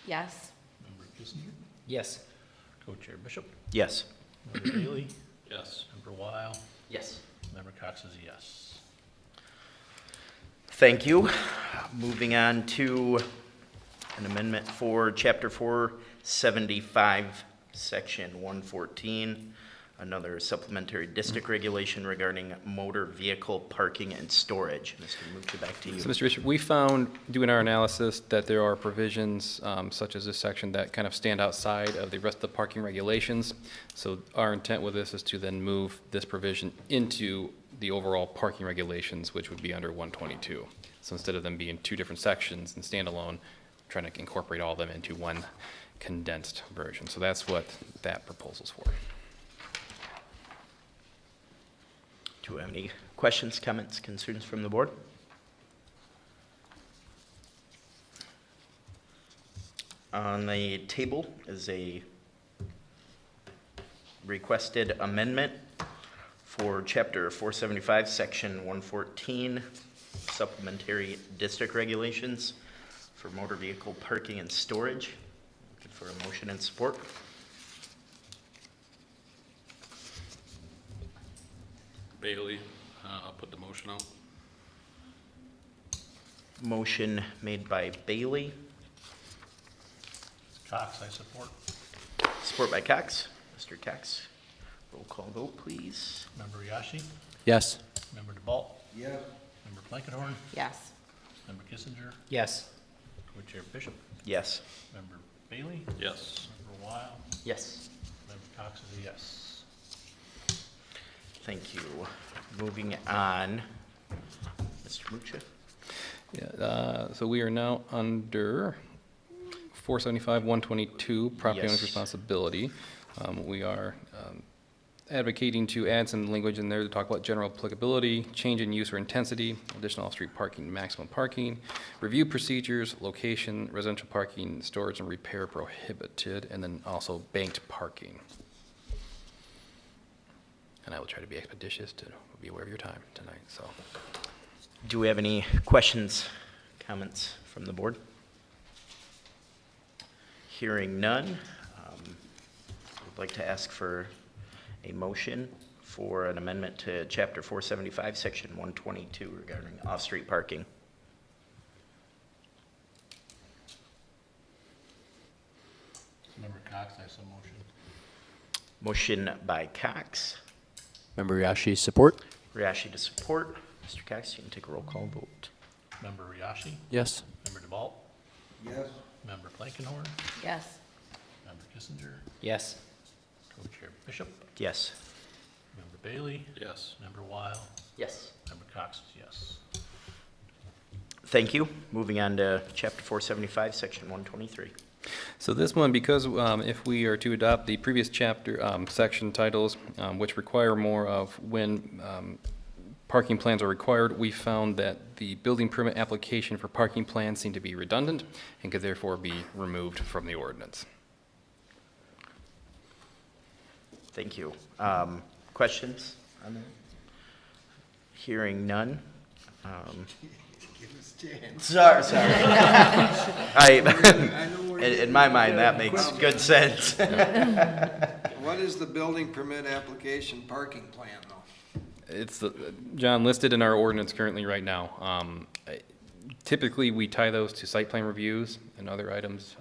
Yes. Member Kissinger? Yes. Co-chair Bishop? Yes. Member Bailey? Yes. Member Weil? Yes. Member Cox is a yes. Thank you. Moving on to an amendment for Chapter 475 section 114, another supplementary district regulation regarding motor vehicle parking and storage. Mr. Mucha, back to you. So, Mr. Bishop, we found, doing our analysis, that there are provisions such as this section that kind of stand outside of the rest of the parking regulations. So our intent with this is to then move this provision into the overall parking regulations, which would be under 122. So instead of them being two different sections and standalone, trying to incorporate all of them into one condensed version. So that's what that proposal's for. Do we have any questions, comments, concerns from the board? On the table is a requested amendment for Chapter 475, Section 114, supplementary district regulations for motor vehicle parking and storage. Looking for a motion and support. Bailey, I'll put the motion out. Motion made by Bailey, Cox, I support. support by Cox. Mr. Cox, roll call vote, please. Member Yashi? Yes. Member DeBalt? Yes. Member Blankenhorn? Yes. Member Kissinger? Yes. Co-chair Bishop? Yes. Member Bailey? Yes. Member Weil? Yes. Member Cox is a yes. Thank you. Moving on, Mr. Mucha. Yeah, so we are now under 475, 122, property owner's Yes. responsibility. We are advocating to add some language in there to talk about general applicability, change in use or intensity, additional off-street parking, maximum parking, review procedures, location, residential parking, storage and repair prohibited, and then also banked parking. And I will try to be expeditious to be aware of your time tonight, so. Do we have any questions, comments from the board? Hearing none, I'd like to ask for a motion for an amendment to Chapter 475, Section 122 regarding off-street parking. Member Cox, I so motion. Motion by Cox, Member Yashi, support. Riashi to support. Mr. Cox, you can take a roll call vote. Member Yashi? Yes. Member DeBalt? Yes. Member Blankenhorn? Yes. Member Kissinger? Yes. Co-chair Bishop? Yes. Member Bailey? Yes. Member Weil? Yes. Member Cox is yes. Thank you. Moving on to Chapter 475, Section 123. So this one, because if we are to adopt the previous chapter, section titles, which require more of when parking plans are required, we found that the building permit application for parking plans seemed to be redundant and could therefore be removed from the ordinance. Thank you. Questions on that? Hearing none. Give us a chance. Sorry. In my mind, that makes good sense. What is the building permit application parking plan, though? It's, John, listed in our ordinance currently right now. Typically, we tie those to site plan reviews and other items.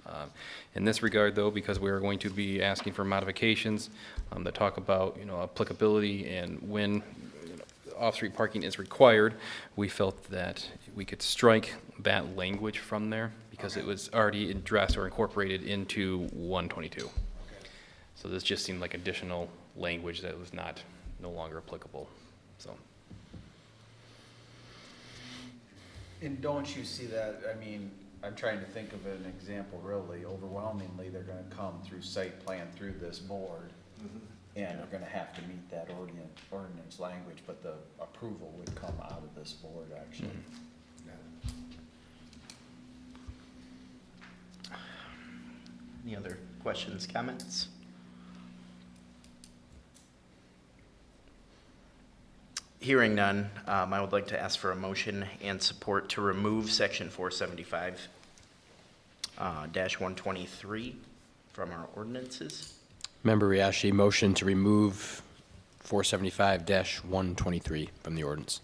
In this regard, though, because we're going to be asking for modifications that talk about, applicability and when off-street parking is required, we felt that we could strike that language from there because it was already addressed or incorporated into 122. So this just seemed like additional language that was no longer applicable, so. And don't you see that, I'm trying to think of an example really, overwhelmingly, they're gonna come through site plan through this board. And they're gonna have to meet that ordinance language, but the approval would come out of this board, actually. Any other questions, comments? Hearing none, I would like to ask for a motion and support to remove Section 475 dash 123 from our ordinances. Member Riashi, motion to remove 475-123 from the ordinance.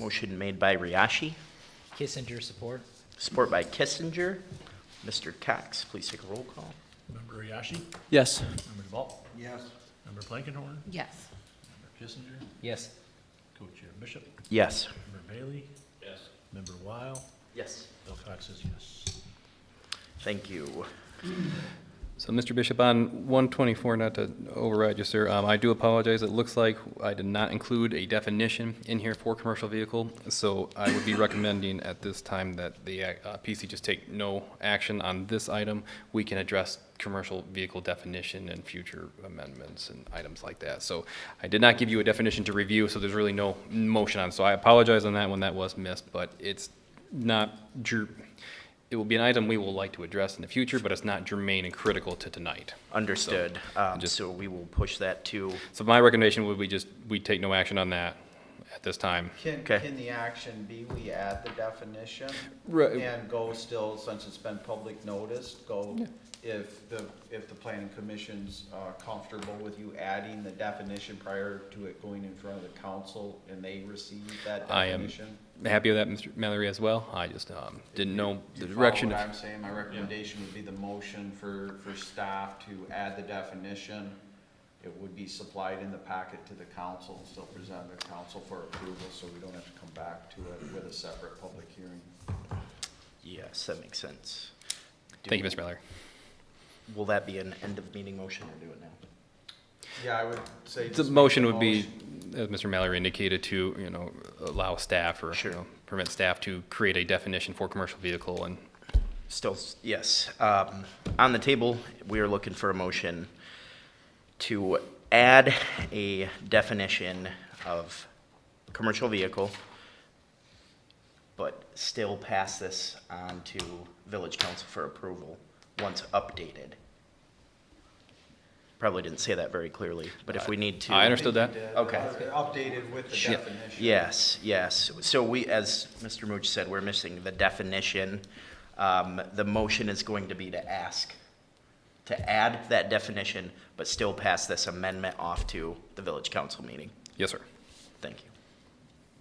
Motion made by Riashi, Kissinger, support. support by Kissinger. Mr. Cox, please take a roll call. Member Yashi? Yes. Member DeVault? Yes. Member Blankenhorn? Yes. Member Kissinger? Yes. Co-Chair Bishop? Yes. Member Bailey? Yes. Member Weil? Yes. Bill Cox says yes. Thank you. So, Mr. Bishop, on 124, not to override you, sir, I do apologize. It looks like I did not include a definition in here for commercial vehicle, so I would be recommending at this time that the PC just take no action on this item. We can address commercial vehicle definition in future amendments and items like that. So I did not give you a definition to review, so there's really no motion on. So I apologize on that one, that was missed, but it's not, it will be an item we will like to address in the future, but it's not germane and critical to tonight. Understood. just- So we will push that to, So my recommendation would be we take no action on that at this time. Okay. Can the action be, we add the definition? Right. And go still, since it's been public noticed, go, if the planning commission's comfortable with you adding the definition prior to it going in front of the council and they receive that I am definition? happy with that, Mr. Mallory, as well. I just didn't know Do the you follow direction. what I'm saying? My recommendation would be the motion for staff to add the definition. It would be supplied in the packet to the council and still presented to council for approval, so we don't have to come back to it with a separate public hearing. yes, that makes sense. Thank you, Mr. Mallory. Will that be an end of meeting motion or do it now? Yeah, I would say. The motion would be, as Mr. Mallory indicated, to, allow staff or, Sure. Permit staff to create a definition for commercial vehicle and Still, yes. On the table, we are looking for a motion to add a definition of commercial vehicle, but still pass this on to village council for approval once updated. Probably didn't say that very clearly, but if we need to. I understood that. Okay. Updated with the definition. Yes, yes. So we, as Mr. Mooch said, we're missing the definition. The motion is going to be to ask to add that definition, but still pass this amendment off to the village council meeting. Yes, sir. Thank you.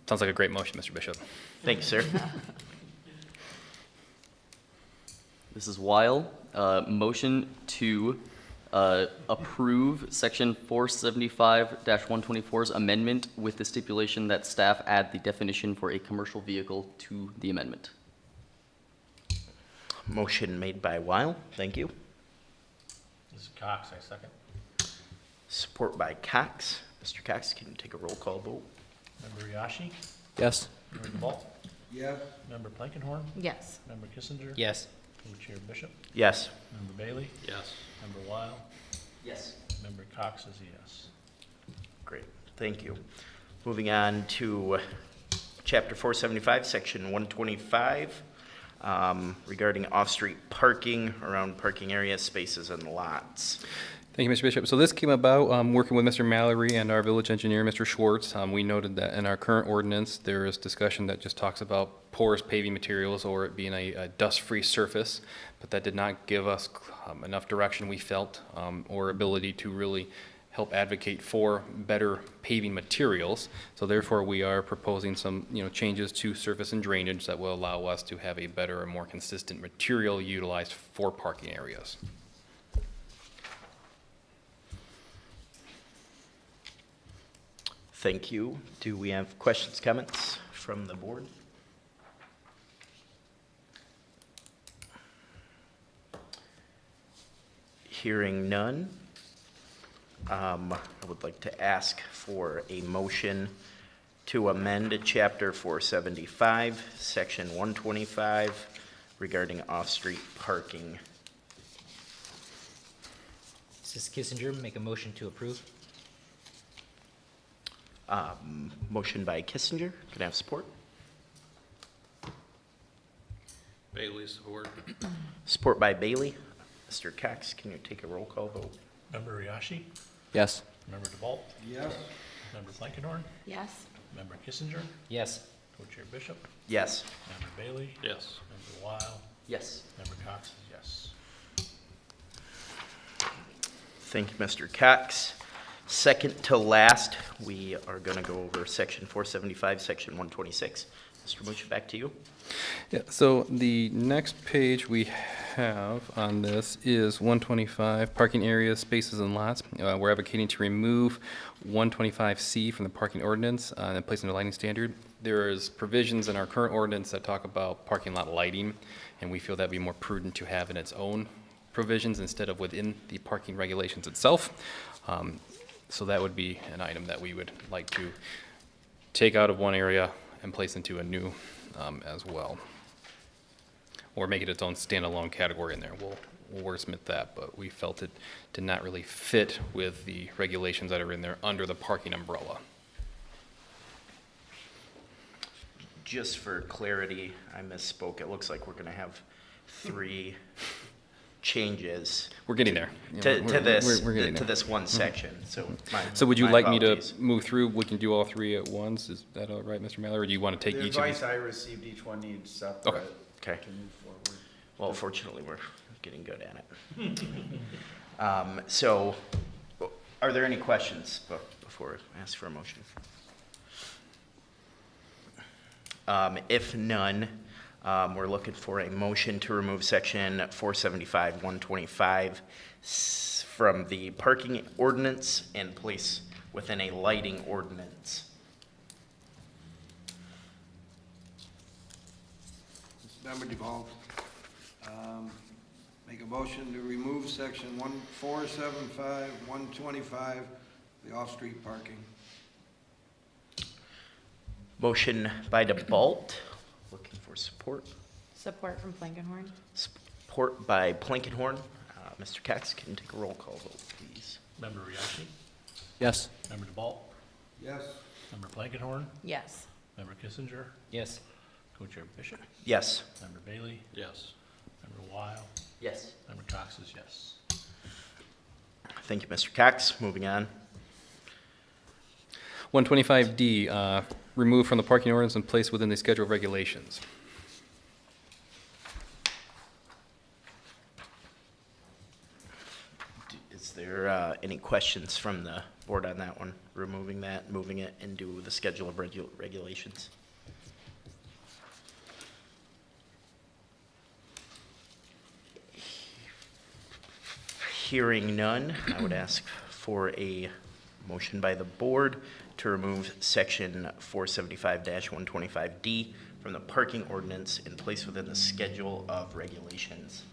Sounds like a great motion, Mr. Bishop. Thank you, sir. This is Weil. Motion to approve section 475-124's amendment with the stipulation that staff add the definition for a commercial vehicle to the amendment. Motion made by Weil. Thank you. This is Cox, I second. Support by Cox. Mr. Cox, can you take a roll call vote? Member Yashi? Yes. Member DeVault? Yes. Member Blankenhorn? Yes. Member Kissinger? Yes. Co-Chair Bishop? Yes. Member Bailey? Yes. Member Weil? Yes. Member Cox says yes. Great, thank you. Moving on to chapter 475, section 125, regarding off-street parking around parking areas, spaces, and lots. Thank you, Mr. Bishop. So this came about working with Mr. Mallory and our village engineer, Mr. Schwartz. We noted that in our current ordinance, there is discussion that just talks about porous paving materials or it being a dust-free surface, but that did not give us enough direction, we felt, or ability to really help advocate for better paving materials. So therefore, we are proposing some, changes to surface and drainage that will allow us to have a better and more consistent material utilized for parking areas. Thank you. Do we have questions, comments from the board? Hearing none, I would like to ask for a motion to amend Chapter 475, Section 125 regarding off-street parking. Mrs. Kissinger, make a motion to approve. Motion by Kissinger. Can I have support? Bailey, support. Support by Bailey. Mr. Cox, can you take a roll call vote? Member Yashi? Yes. Member DeVault? Yes. Member Blankenhorn? Yes. Member Kissinger? Yes. Co-Chair Bishop? Yes. Member Bailey? Yes. Member Weil? Yes. Member Cox says yes. Thank you, Mr. Cox. Second to last, we are going to go over Section 475, Section 126. Mr. Mucha, back to you. Yeah, so the next page we have on this is 125, parking areas, spaces, and lots. We're advocating to remove 125C from the parking ordinance and place in a lighting standard. There is provisions in our current ordinance that talk about parking lot lighting, and we feel that'd be more prudent to have in its own provisions instead of within the parking regulations itself. So that would be an item that we would like to take out of one area and place into a new as well. Or make it its own standalone category in there. We'll wordsmith that, but we felt it did not really fit with the regulations that are in there under the parking umbrella. Just for clarity, I misspoke. It looks like we're gonna have 3 changes We're getting there. Yeah, to this, we're getting to there. this one section, so my So would you my like me to apologies. move through? We can do all 3 at once. Is that all right, Mr. Mallor, or do you want to take The each of advice these? I received, each one needs separate Okay. to move forward. Well, fortunately, we're getting good at it. So, are there any questions before I ask for a motion? If none, we're looking for a motion to remove section 475, 125 from the parking ordinance and place within a lighting ordinance. Member Deval, make a motion to remove section 475, 125, the off-street parking. Motion by default, looking for support. Support from Blankenhorn? Support by Plankenhorn. Mr. Cox, can you take a roll call vote, please? Member Riashi, Yes. Member DeBalt, Yes. Member Blankenhorn, Yes. Member Kissinger, Yes. Co-Chair Bishop, Yes. Member Bailey, Yes. Member Weil, Yes. Member Cox is yes. Thank you, Mr. Cox. Moving on. 125D, removed from the parking ordinance and placed within the schedule of regulations. Is there any questions from the board on that one? Removing that, moving it into the schedule of regulations? Hearing none, I would ask for a motion by the board to remove section 475-125D from the parking ordinance and place within the schedule of regulations.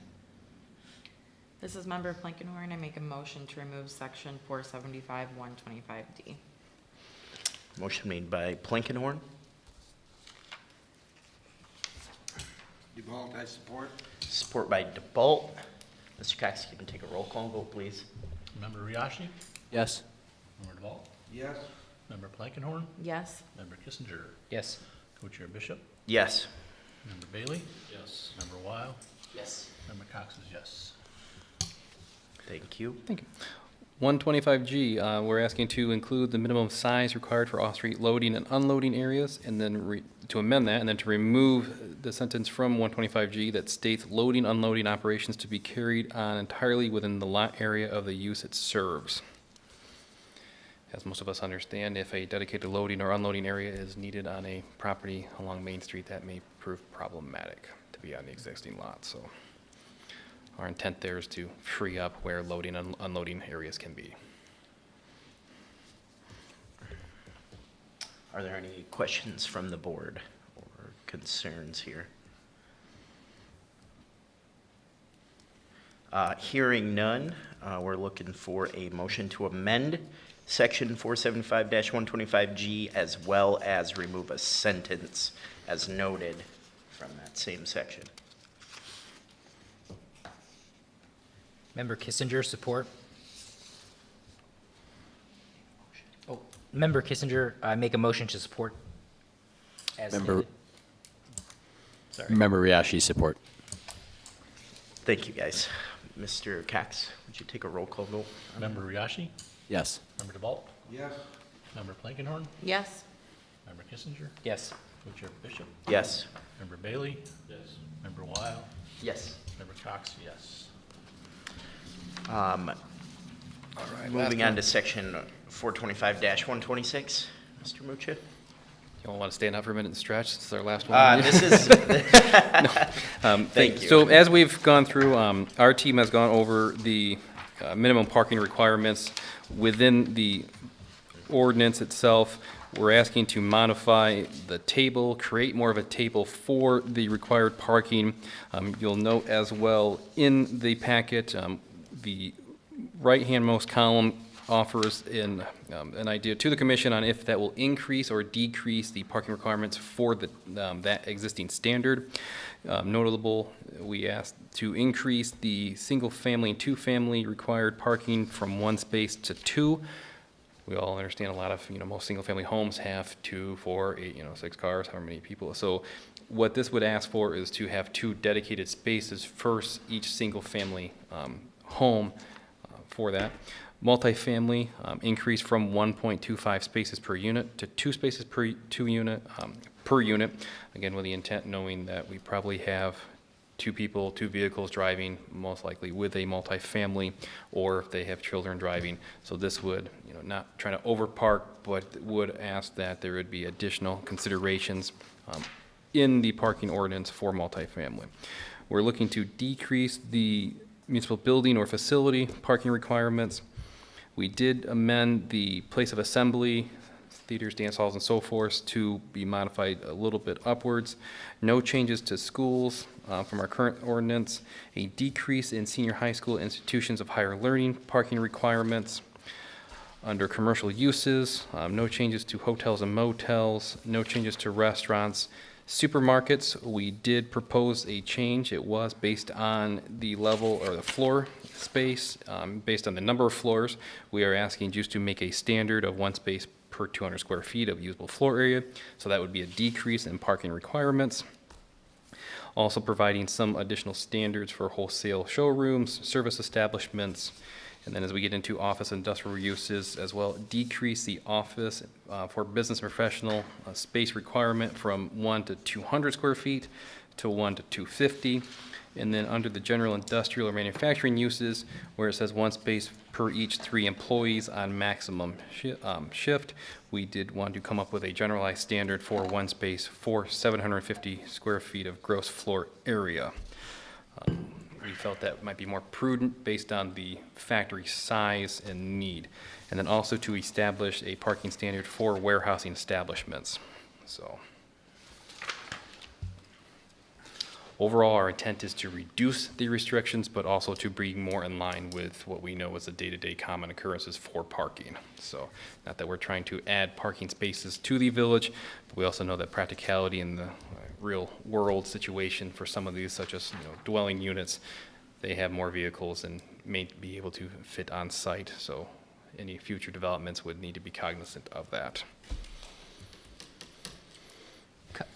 This is Member Blankenhorn. I make a motion to remove section 475, 125D. Motion made by Plankenhorn, Deval, I support. support by DeBolt. Mr. Cox, you can take a roll call vote, please. Member Riashi, Yes. Member DeBalt, Yes. Member Blankenhorn, Yes. Member Kissinger, Yes. Co-Chair Bishop, Yes. Member Bailey, Yes. Member Weil, Yes. Member Cox is yes. Thank you. Thank you. 125G, we're asking to include the minimum size required for off-street loading and unloading areas, and then to amend that, and then to remove the sentence from 125G that states loading, unloading operations to be carried on entirely within the lot area of the use it serves. As most of us understand, if a dedicated loading or unloading area is needed on a property along Main Street, that may prove problematic to be on the existing lot, so. Our intent there is to free up where loading and unloading areas can be. Are there any questions from the board or concerns here? Hearing none, we're looking for a motion to amend section 475-125G as well as remove a sentence as noted from that same section. Member Kissinger, support. Oh, Member Kissinger, I make a motion to support as Member- stated. Sorry. Member Riashi, support. Thank you, guys. Mr. Cox, would you take a roll call vote? Member Riashi, Yes. Member DeBalt, Yes. Member Blankenhorn, Yes. Member Kissinger, Yes. Co-Chair Bishop, Yes. Member Bailey, Yes. Member Weil, Yes. Member Cox, yes. Moving on to section 425-126, Mr. Mucha? Y'all want to stand up for a minute and stretch? This is our last one. This is, thank you. So as we've gone through, our team has gone over the minimum parking requirements within the ordinance itself. We're asking to modify the table, create more of a table for the required parking. You'll note as well in the packet, the right-handmost column offers an idea to the commission on if that will increase or decrease the parking requirements for the, that existing standard. Notable, we asked to increase the single-family and two-family required parking from 1 space to 2. We all understand a lot of, most single-family homes have 2, 4, 8, 6 cars, however many people. So what this would ask for is to have 2 dedicated spaces for each single-family home for that. Multifamily increase from 1.25 spaces per unit to 2 spaces per unit. Again, with the intent knowing that we probably have 2 people, 2 vehicles driving, most likely with a multifamily, or if they have children driving. So this would, not trying to overpark, but would ask that there would be additional considerations in the parking ordinance for multifamily. We're looking to decrease the municipal building or facility parking requirements. We did amend the place of assembly, theaters, dance halls, and so forth to be modified a little bit upwards. No changes to schools from our current ordinance. A decrease in senior high school institutions of higher learning parking requirements. Under commercial uses, no changes to hotels and motels, no changes to restaurants. Supermarkets, we did propose a change. It was based on the level or the floor space, based on the number of floors. We are asking just to make a standard of 1 space per 200 square feet of usable floor area. So that would be a decrease in parking requirements. Also providing some additional standards for wholesale showrooms, service establishments, and then as we get into office industrial uses as well, decrease the office for business and professional space requirement from 1 to 200 square feet to 1 to 250. And then under the general industrial or manufacturing uses, where it says 1 space per each 3 employees on maximum shift, we did want to come up with a generalized standard for 1 space for 750 square feet of gross floor area. We felt that might be more prudent based on the factory size and need. And then also to establish a parking standard for warehousing establishments. So overall, our intent is to reduce the restrictions, but also to bring more in line with what we know as the day-to-day common occurrences for parking. So not that we're trying to add parking spaces to the village, but we also know that practicality in the real world situation for some of these, such as dwelling units, they have more vehicles and may be able to fit on site. So any future developments would need to be cognizant of that.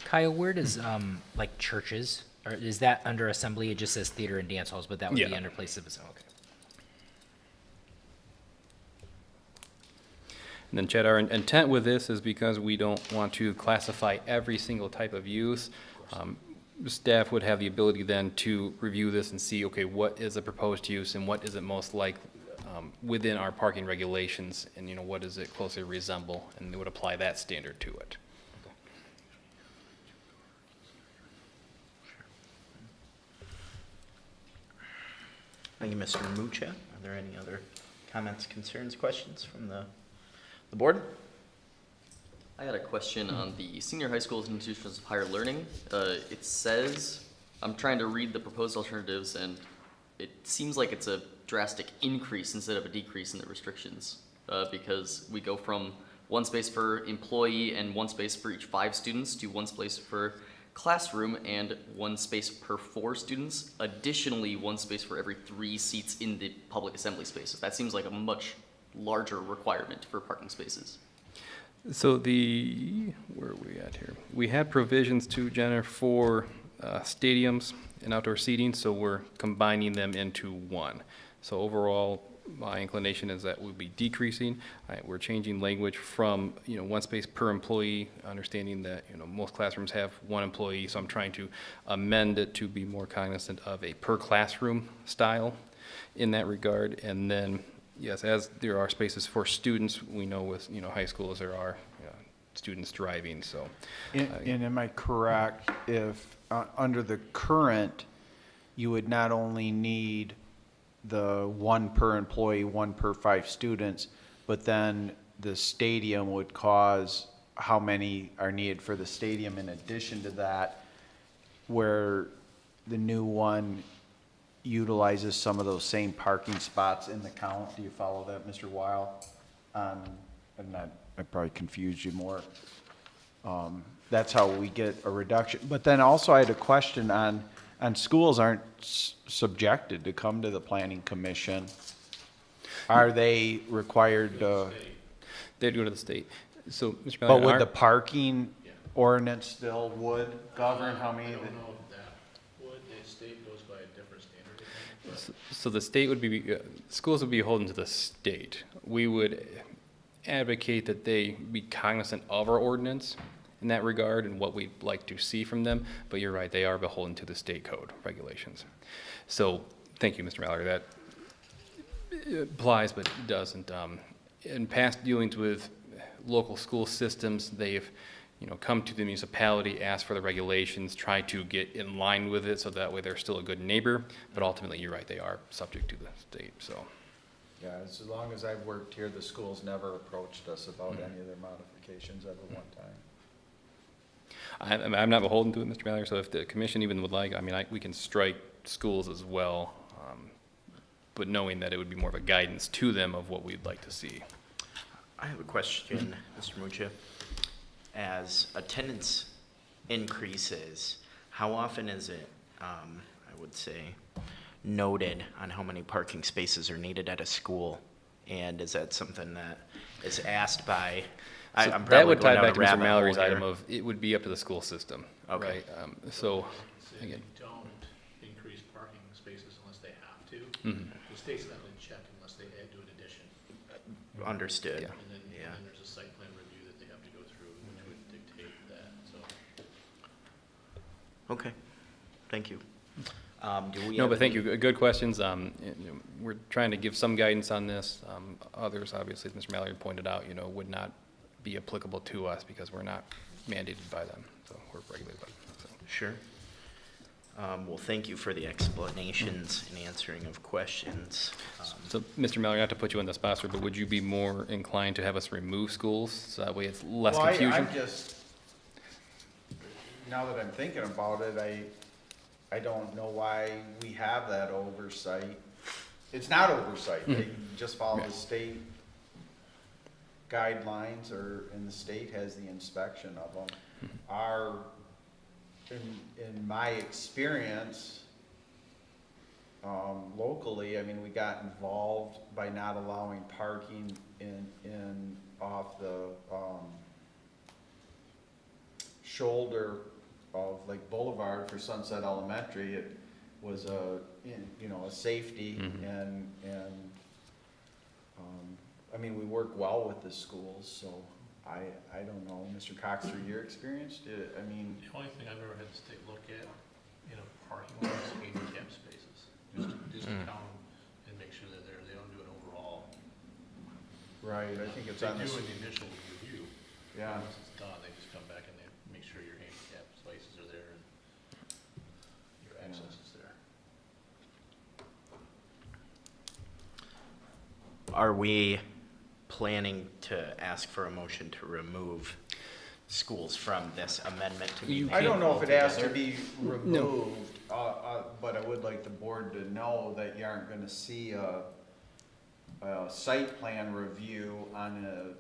Kyle, where does like churches, or is that under assembly? It just says theater and dance halls, but that would be under place of assembly. Okay. And then Chad, our intent with this is because we don't want to classify every single type of use. Staff would have the ability then to review this and see, okay, what is a proposed use and what is it most like within our parking regulations, and what does it closely resemble, and they would apply that standard to it. Thank you, Mr. Mucha. Are there any other comments, concerns, questions from the board? I had a question on the senior high schools and institutions of higher learning. It says, I'm trying to read the proposed alternatives, and it seems like it's a drastic increase instead of a decrease in the restrictions, because we go from 1 space per employee and 1 space for each 5 students to 1 space per classroom and 1 space per 4 students. Additionally, 1 space for every 3 seats in the public assembly spaces. That seems like a much larger requirement for parking spaces. So where are we at here? We had provisions too, Jenna, for stadiums and outdoor seating, so we're combining them into one. So overall, my inclination is that we'll be decreasing. We're changing language from 1 space per employee, understanding that most classrooms have 1 employee, so I'm trying to amend it to be more cognizant of a per classroom style in that regard. And then yes, as there are spaces for students, we know with high schools there are students driving, so. And am I correct if, under the current, you would not only need the one per employee, one per 5 students, but then the stadium would cause how many are needed for the stadium in addition to that, where the new one utilizes some of those same parking spots in the count? Do you follow that, Mr. Weil? And that, I probably confused you more. That's how we get a reduction. But then also I had a question on schools aren't subjected to come to the planning commission. Are they required to? They do it to the state. So, Mr. But Malley, would the parking ordinance still would govern how many? The state goes by a different standard. So the state would be, schools would be beholden to the state. We would advocate that they be cognizant of our ordinance in that regard and what we'd like to see from them, but you're right, they are beholden to the state code regulations. So, thank you, Mr. Mallory, that applies but doesn't. In past dealings with local school systems, they've come to the municipality, asked for the regulations, try to get in line with it so that way they're still a good neighbor, but ultimately, you're right, they are subject to the state, so. Yeah, as long as I've worked here, the school's never approached us about any of their modifications ever one time. I'm not beholden to it, Mr. Mallory, so if the commission even would like, we can strike schools as well, but knowing that it would be more of a guidance to them of what we'd like to see. I have a question, Mr. Mucha. As attendance increases, how often is it, I would say, noted on how many parking spaces are needed at a school? And is that something that is asked by, So I'm that probably would going tie down back a to Mr. rabbit hole Mallory's here. item of, it would be up to the school system, Okay. right? So, Say again, they don't increase parking spaces unless they have to. mhm. The state's not gonna check unless they do an addition. Understood. Yeah. And then Yeah. there's a site plan review that they have to go through, which would dictate that, so. Okay, thank you. Do we No, have but thank any- you, good questions. We're trying to give some guidance on this. Others, obviously, as Mr. Mallory pointed out, would not be applicable to us because we're not mandated by them, so we're regulated by them. So. Sure. Well, thank you for the explanations and answering of questions. So, Mr. Mallory, not to put you on the spot, sir, but would you be more inclined to have us remove schools, so that way it's less Well, confusion? I'm just, now that I'm thinking about it, I don't know why we have that oversight. It's not oversight, they just follow the state guidelines, and the state has the inspection of them. In my experience, locally, we got involved by not allowing parking off the, shoulder of like Boulevard for Sunset Elementary. It was a safety and we work well with the schools, so I don't know, Mr. Cox, through your experience, The only thing I've ever had the state look at, parking lots, handicap spaces, just to count them and make sure that they don't do an overall. right, I think it's They on do this, an initial review. yeah. Once it's done, they just come back and they make sure your handicap spaces are there and your access is there. Are we planning to ask for a motion to remove schools from this amendment to be made? I don't know if it has to altogether? be removed, but I would like the board to know that you aren't gonna see a site plan review on a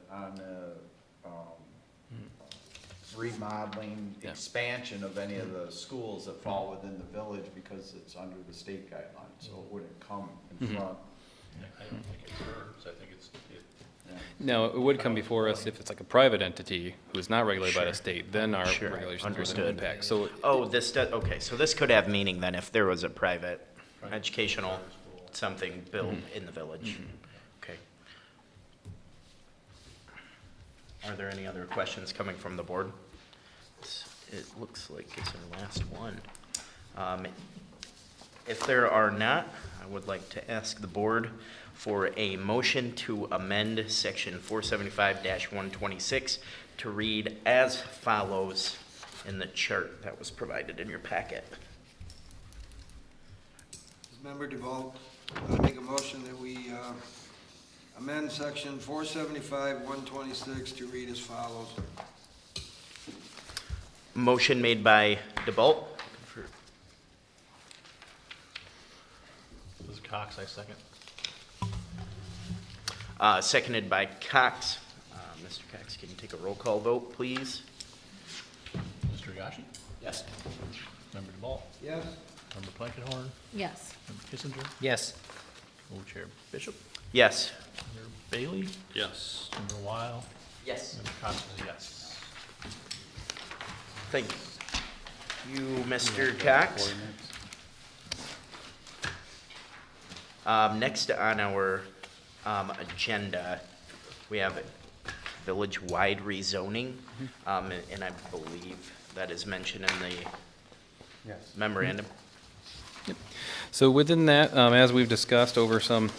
remodeling Yeah. expansion of any of the schools that fall within the village because it's under the state guidelines, so it wouldn't come in front. I don't think it hurts, I think Now, it would come before us if it's like a private entity who's not regulated by the Sure. state, then our Sure. regulations would Understood. impact. So, Oh, okay, so this could have meaning then if there was a private educational something built in the village. Okay. Are there any other questions coming from the board? It looks like it's our last one. If there are not, I would like to ask the board for a motion to amend section 475-126 to read as follows in the chart that was provided in your packet. Member DeVault, I make a motion that we amend section 475-126 to read as follows. Motion made by DeBolt. This is Cox, I second. Seconded by Cox. Mr. Cox, can you take a roll call vote, please? Mr. Yashi? Yes. Member DeBall? Yes? Member Blankenhorn? Yes. Member Kissinger? Yes. Co-chair Bishop? Yes. Member Bailey? Yes. Member Weil? Yes. Member Cox is yes. Thank you, Mr. Cox. Next on our agenda, we have village-wide rezoning, and I believe that is mentioned in the memorandum. So within that, as we've discussed over some,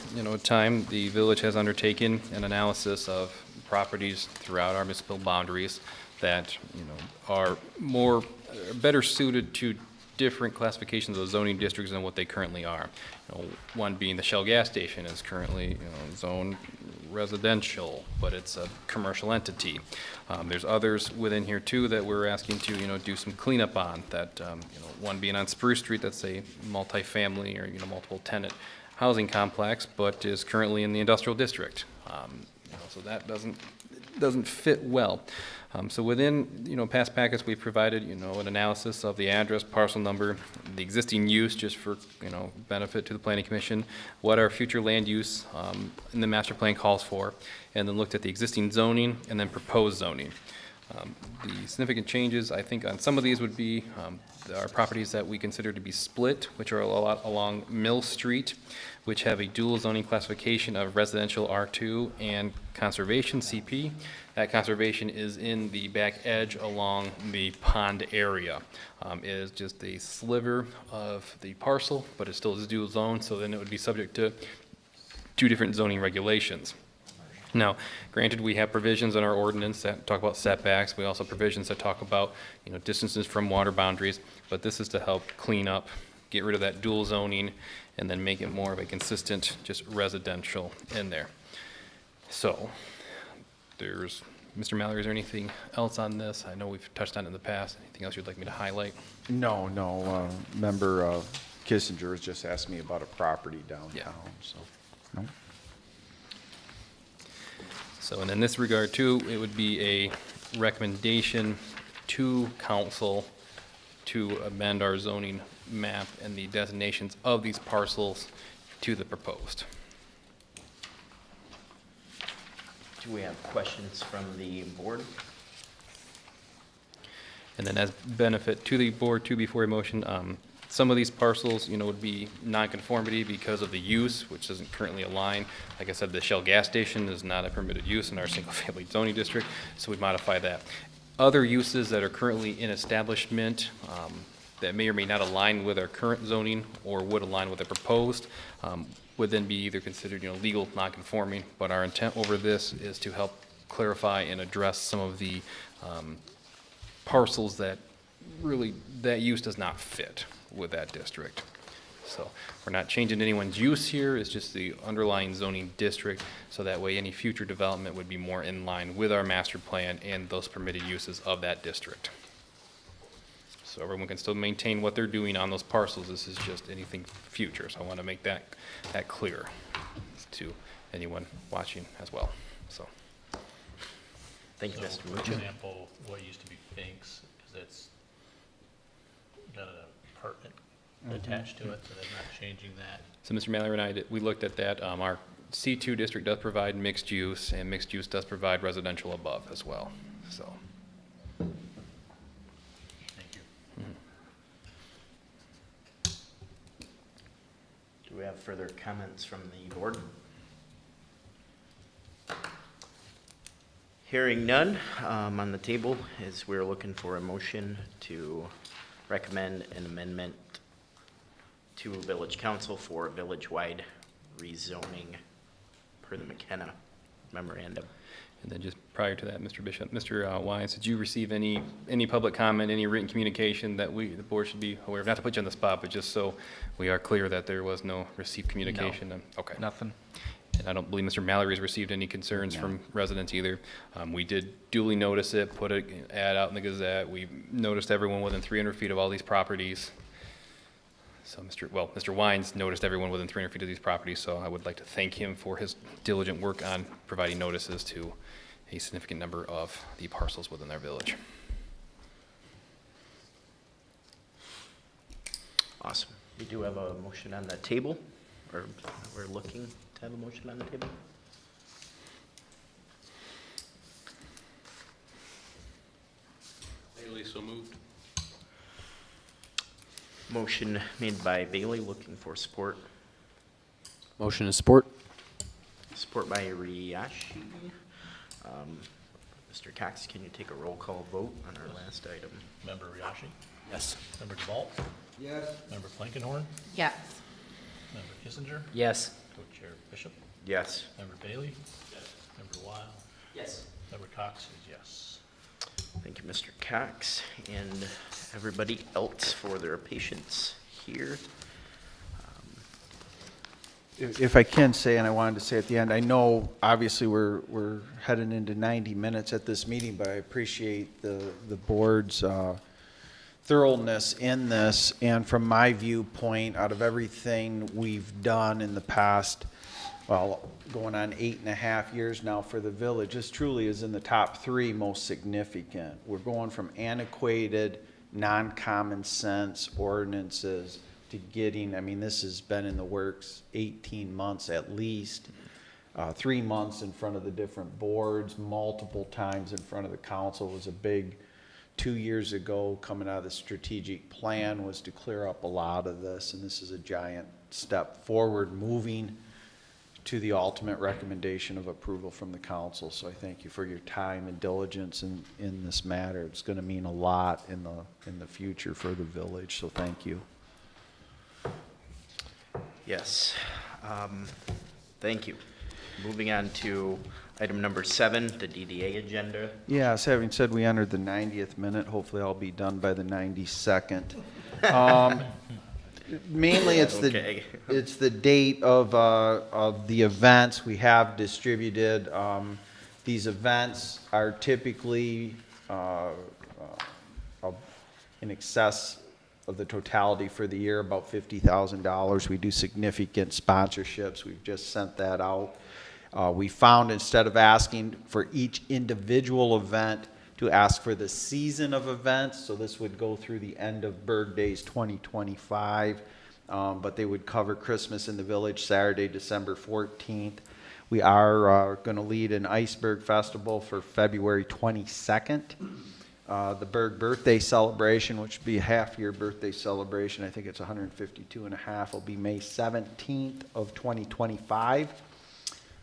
time, the village has undertaken an analysis of properties throughout our municipal boundaries that, are better suited to different classifications of zoning districts than what they currently are. One being the Shell gas station is currently, zoned residential, but it's a commercial entity. There's others within here too that we're asking to, do some cleanup on, that, one being on Spruce Street, that's a multifamily or, multiple tenant housing complex, but is currently in the industrial district. So that doesn't fit well. So within, past packets, we've provided, an analysis of the address, parcel number, the existing use, just for, benefit to the planning commission, what our future land use in the master plan calls for, and then looked at the existing zoning and then proposed zoning. The significant changes, I think, on some of these would be our properties that we consider to be split, which are a lot along Mill Street, which have a dual zoning classification of residential R2 and conservation CP. That conservation is in the back edge along the pond area. It is just a sliver of the parcel, but it still is dual zone, so then it would be subject to two different zoning regulations. Now, granted, we have provisions in our ordinance that talk about setbacks. We also have provisions that talk about, distances from water boundaries, but this is to help clean up, get rid of that dual zoning, and then make it more of a consistent, just residential in there. So, there's, Mr. Mallory, is there anything else on this? I know we've touched on it in the past. Anything else you'd like me to highlight? No, member Kissinger has just asked me about a property downtown, so, no. So, and in this regard too, it would be a recommendation to council to amend our zoning map and the designations of these parcels to the proposed. Do we have questions from the board? And then as benefit to the board too, before a motion, some of these parcels, would be nonconformity because of the use, which doesn't currently align. Like I said, the Shell gas station is not a permitted use in our single-family zoning district, so we'd modify that. Other uses that are currently in establishment that may or may not align with our current zoning or would align with the proposed would then be either considered, legal nonconforming. But our intent over this is to help clarify and address some of the parcels that really, that use does not fit with that district. So we're not changing anyone's use here, it's just the underlying zoning district, so that way any future development would be more in line with our master plan and those permitted uses of that district. So everyone can still maintain what they're doing on those parcels, this is just anything future, so I want to make that clear to anyone watching as well, so. Thank you, Mr. For Muccio. example, what used to be Finks, because it's got an apartment attached to it, so they're not changing that. So Mr. Mallory and I, we looked at that. Our C2 district does provide mixed use, and mixed use does provide residential above as well, so. Thank you. Do we have further comments from the board? Hearing none, on the table is we're looking for a motion to recommend an amendment to village council for village-wide rezoning per the McKenna memorandum. And then just prior to that, Mr. Bishop, Mr. Wines, did you receive any public comment, any written communication that the board should be aware of? Not to put you on the spot, but just so we are clear that there was no received communication? Okay. Nothing. And I don't believe Mr. Mallory's received any concerns from residents either. We did duly notice it, put an ad out in the Gazette. We noticed everyone within 300 feet of all these properties. So Mr. Wines noticed everyone within 300 feet of these properties, so I would like to thank him for his diligent work on providing notices to a significant number of the parcels within their village. Awesome. We do have a motion on the table, or we're looking to have a motion on the table. Bailey, so moved. Motion made by Bailey, looking for support. Motion to support? Support by Riyashi. Mr. Cox, can you take a roll call vote on our last item? Member Riashi, Yes. Member DeVault, Yes. Member Blankenhorn, Yes. Member Kissinger, Yes. Co-Chair Bishop, Yes. Member Bailey, Member Weil, Yes. Member Cox is yes. Thank you, Mr. Cox, and everybody else for their patience here. If I can say, and I wanted to say at the end, I know obviously we're heading into 90 minutes at this meeting, but I appreciate the board's thoroughness in this. And from my viewpoint, out of everything we've done in the past, well, going on 8.5 years now for the village, this truly is in the top 3 most significant. We're going from antiquated, non-common sense ordinances to getting, I mean, this has been in the works 18 months at least, 3 months in front of the different boards, multiple times in front of the council. It was a big 2 years ago coming out of the strategic plan was to clear up a lot of this, and this is a giant step forward, moving to the ultimate recommendation of approval from the council. So I thank you for your time and diligence in this matter. It's going to mean a lot in the future for the village, so thank you. Yes. Thank you. Moving on to item number 7, the DDA agenda. Yes, having said we entered the 90th minute, hopefully I'll be done by the 92nd. Mainly it's Okay. it's the date of the events we have distributed. These events are typically in excess of the totality for the year, about $50,000. We do significant sponsorships. We've just sent that out. We found instead of asking for each individual event, to ask for the season of events. So this would go through the end of Berg Days 2025, but they would cover Christmas in the Village, Saturday, December 14th. We are going to lead an Iceberg Festival for February 22nd. The Berg Birthday Celebration, which would be a half-year birthday celebration, I think it's 152 and a half, will be May 17th of 2025.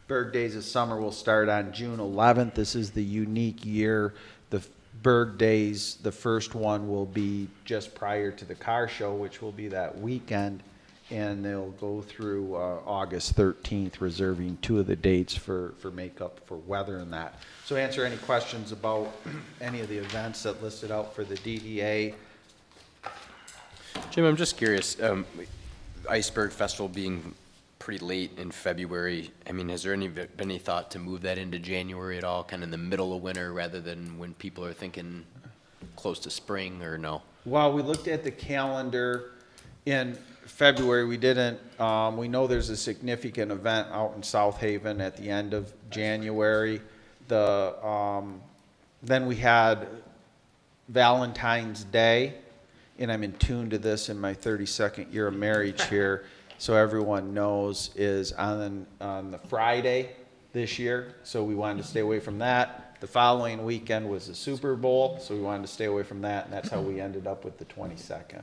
Berg Days of Summer will start on June 11th. This is the unique year. The Berg Days, the first one will be just prior to the car show, which will be that weekend, and they'll go through August 13th, reserving 2 of the dates for makeup for weather and that. So answer any questions about any of the events that listed out for the DDA. Jim, I'm just curious, Iceberg Festival being pretty late in February, I mean, has there been any thought to move that into January at all, kind of in the middle of winter rather than when people are thinking close to spring, or no? Well, we looked at the calendar in February. We didn't, we know there's a significant event out in South Haven at the end of January. Then we had Valentine's Day, and I'm in tune to this in my 32nd year of marriage here, so everyone knows, is on the Friday this year, so we wanted to stay away from that. The following weekend was the Super Bowl, so we wanted to stay away from that, and that's how we ended up with the 22nd.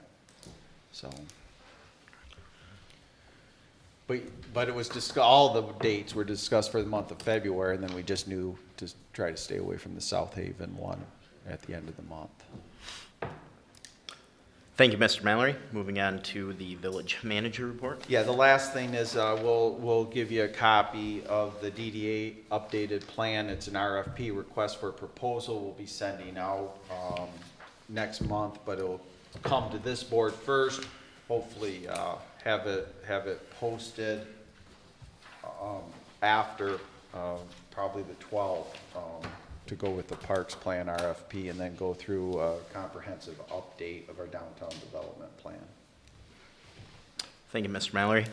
So, but it was all the dates were discussed for the month of February, and then we just knew to try to stay away from the South Haven one at the end of the month. Thank you, Mr. Mallory. Moving on to the village manager report. Yeah, the last thing is, we'll give you a copy of the DDA updated plan. It's an RFP, request for proposal. We'll be sending out, next month, but it'll come to this board first. Hopefully, have it posted, after, probably the 12th, to go with the Parks Plan RFP, and then go through a comprehensive update of our downtown development plan. Thank you, Mr. Mallory.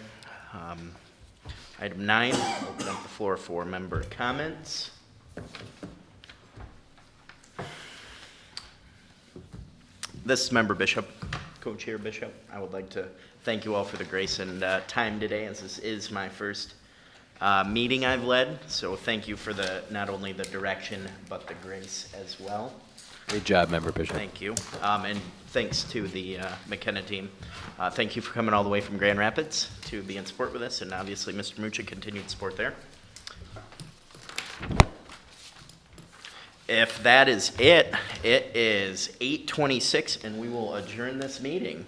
Item 9, open up the floor for member comments. This is Member Bishop, Co-Chair Bishop. I would like to thank you all for the grace and time today, as this is my first meeting I've led. So thank you for not only the direction, but the grace as well. Great job, Member Bishop. Thank you. And thanks to the McKenna team. Thank you for coming all the way from Grand Rapids to be in support with us, and obviously Mr. Mucha continued support there. If that is it, it is 8:26, and we will adjourn this meeting.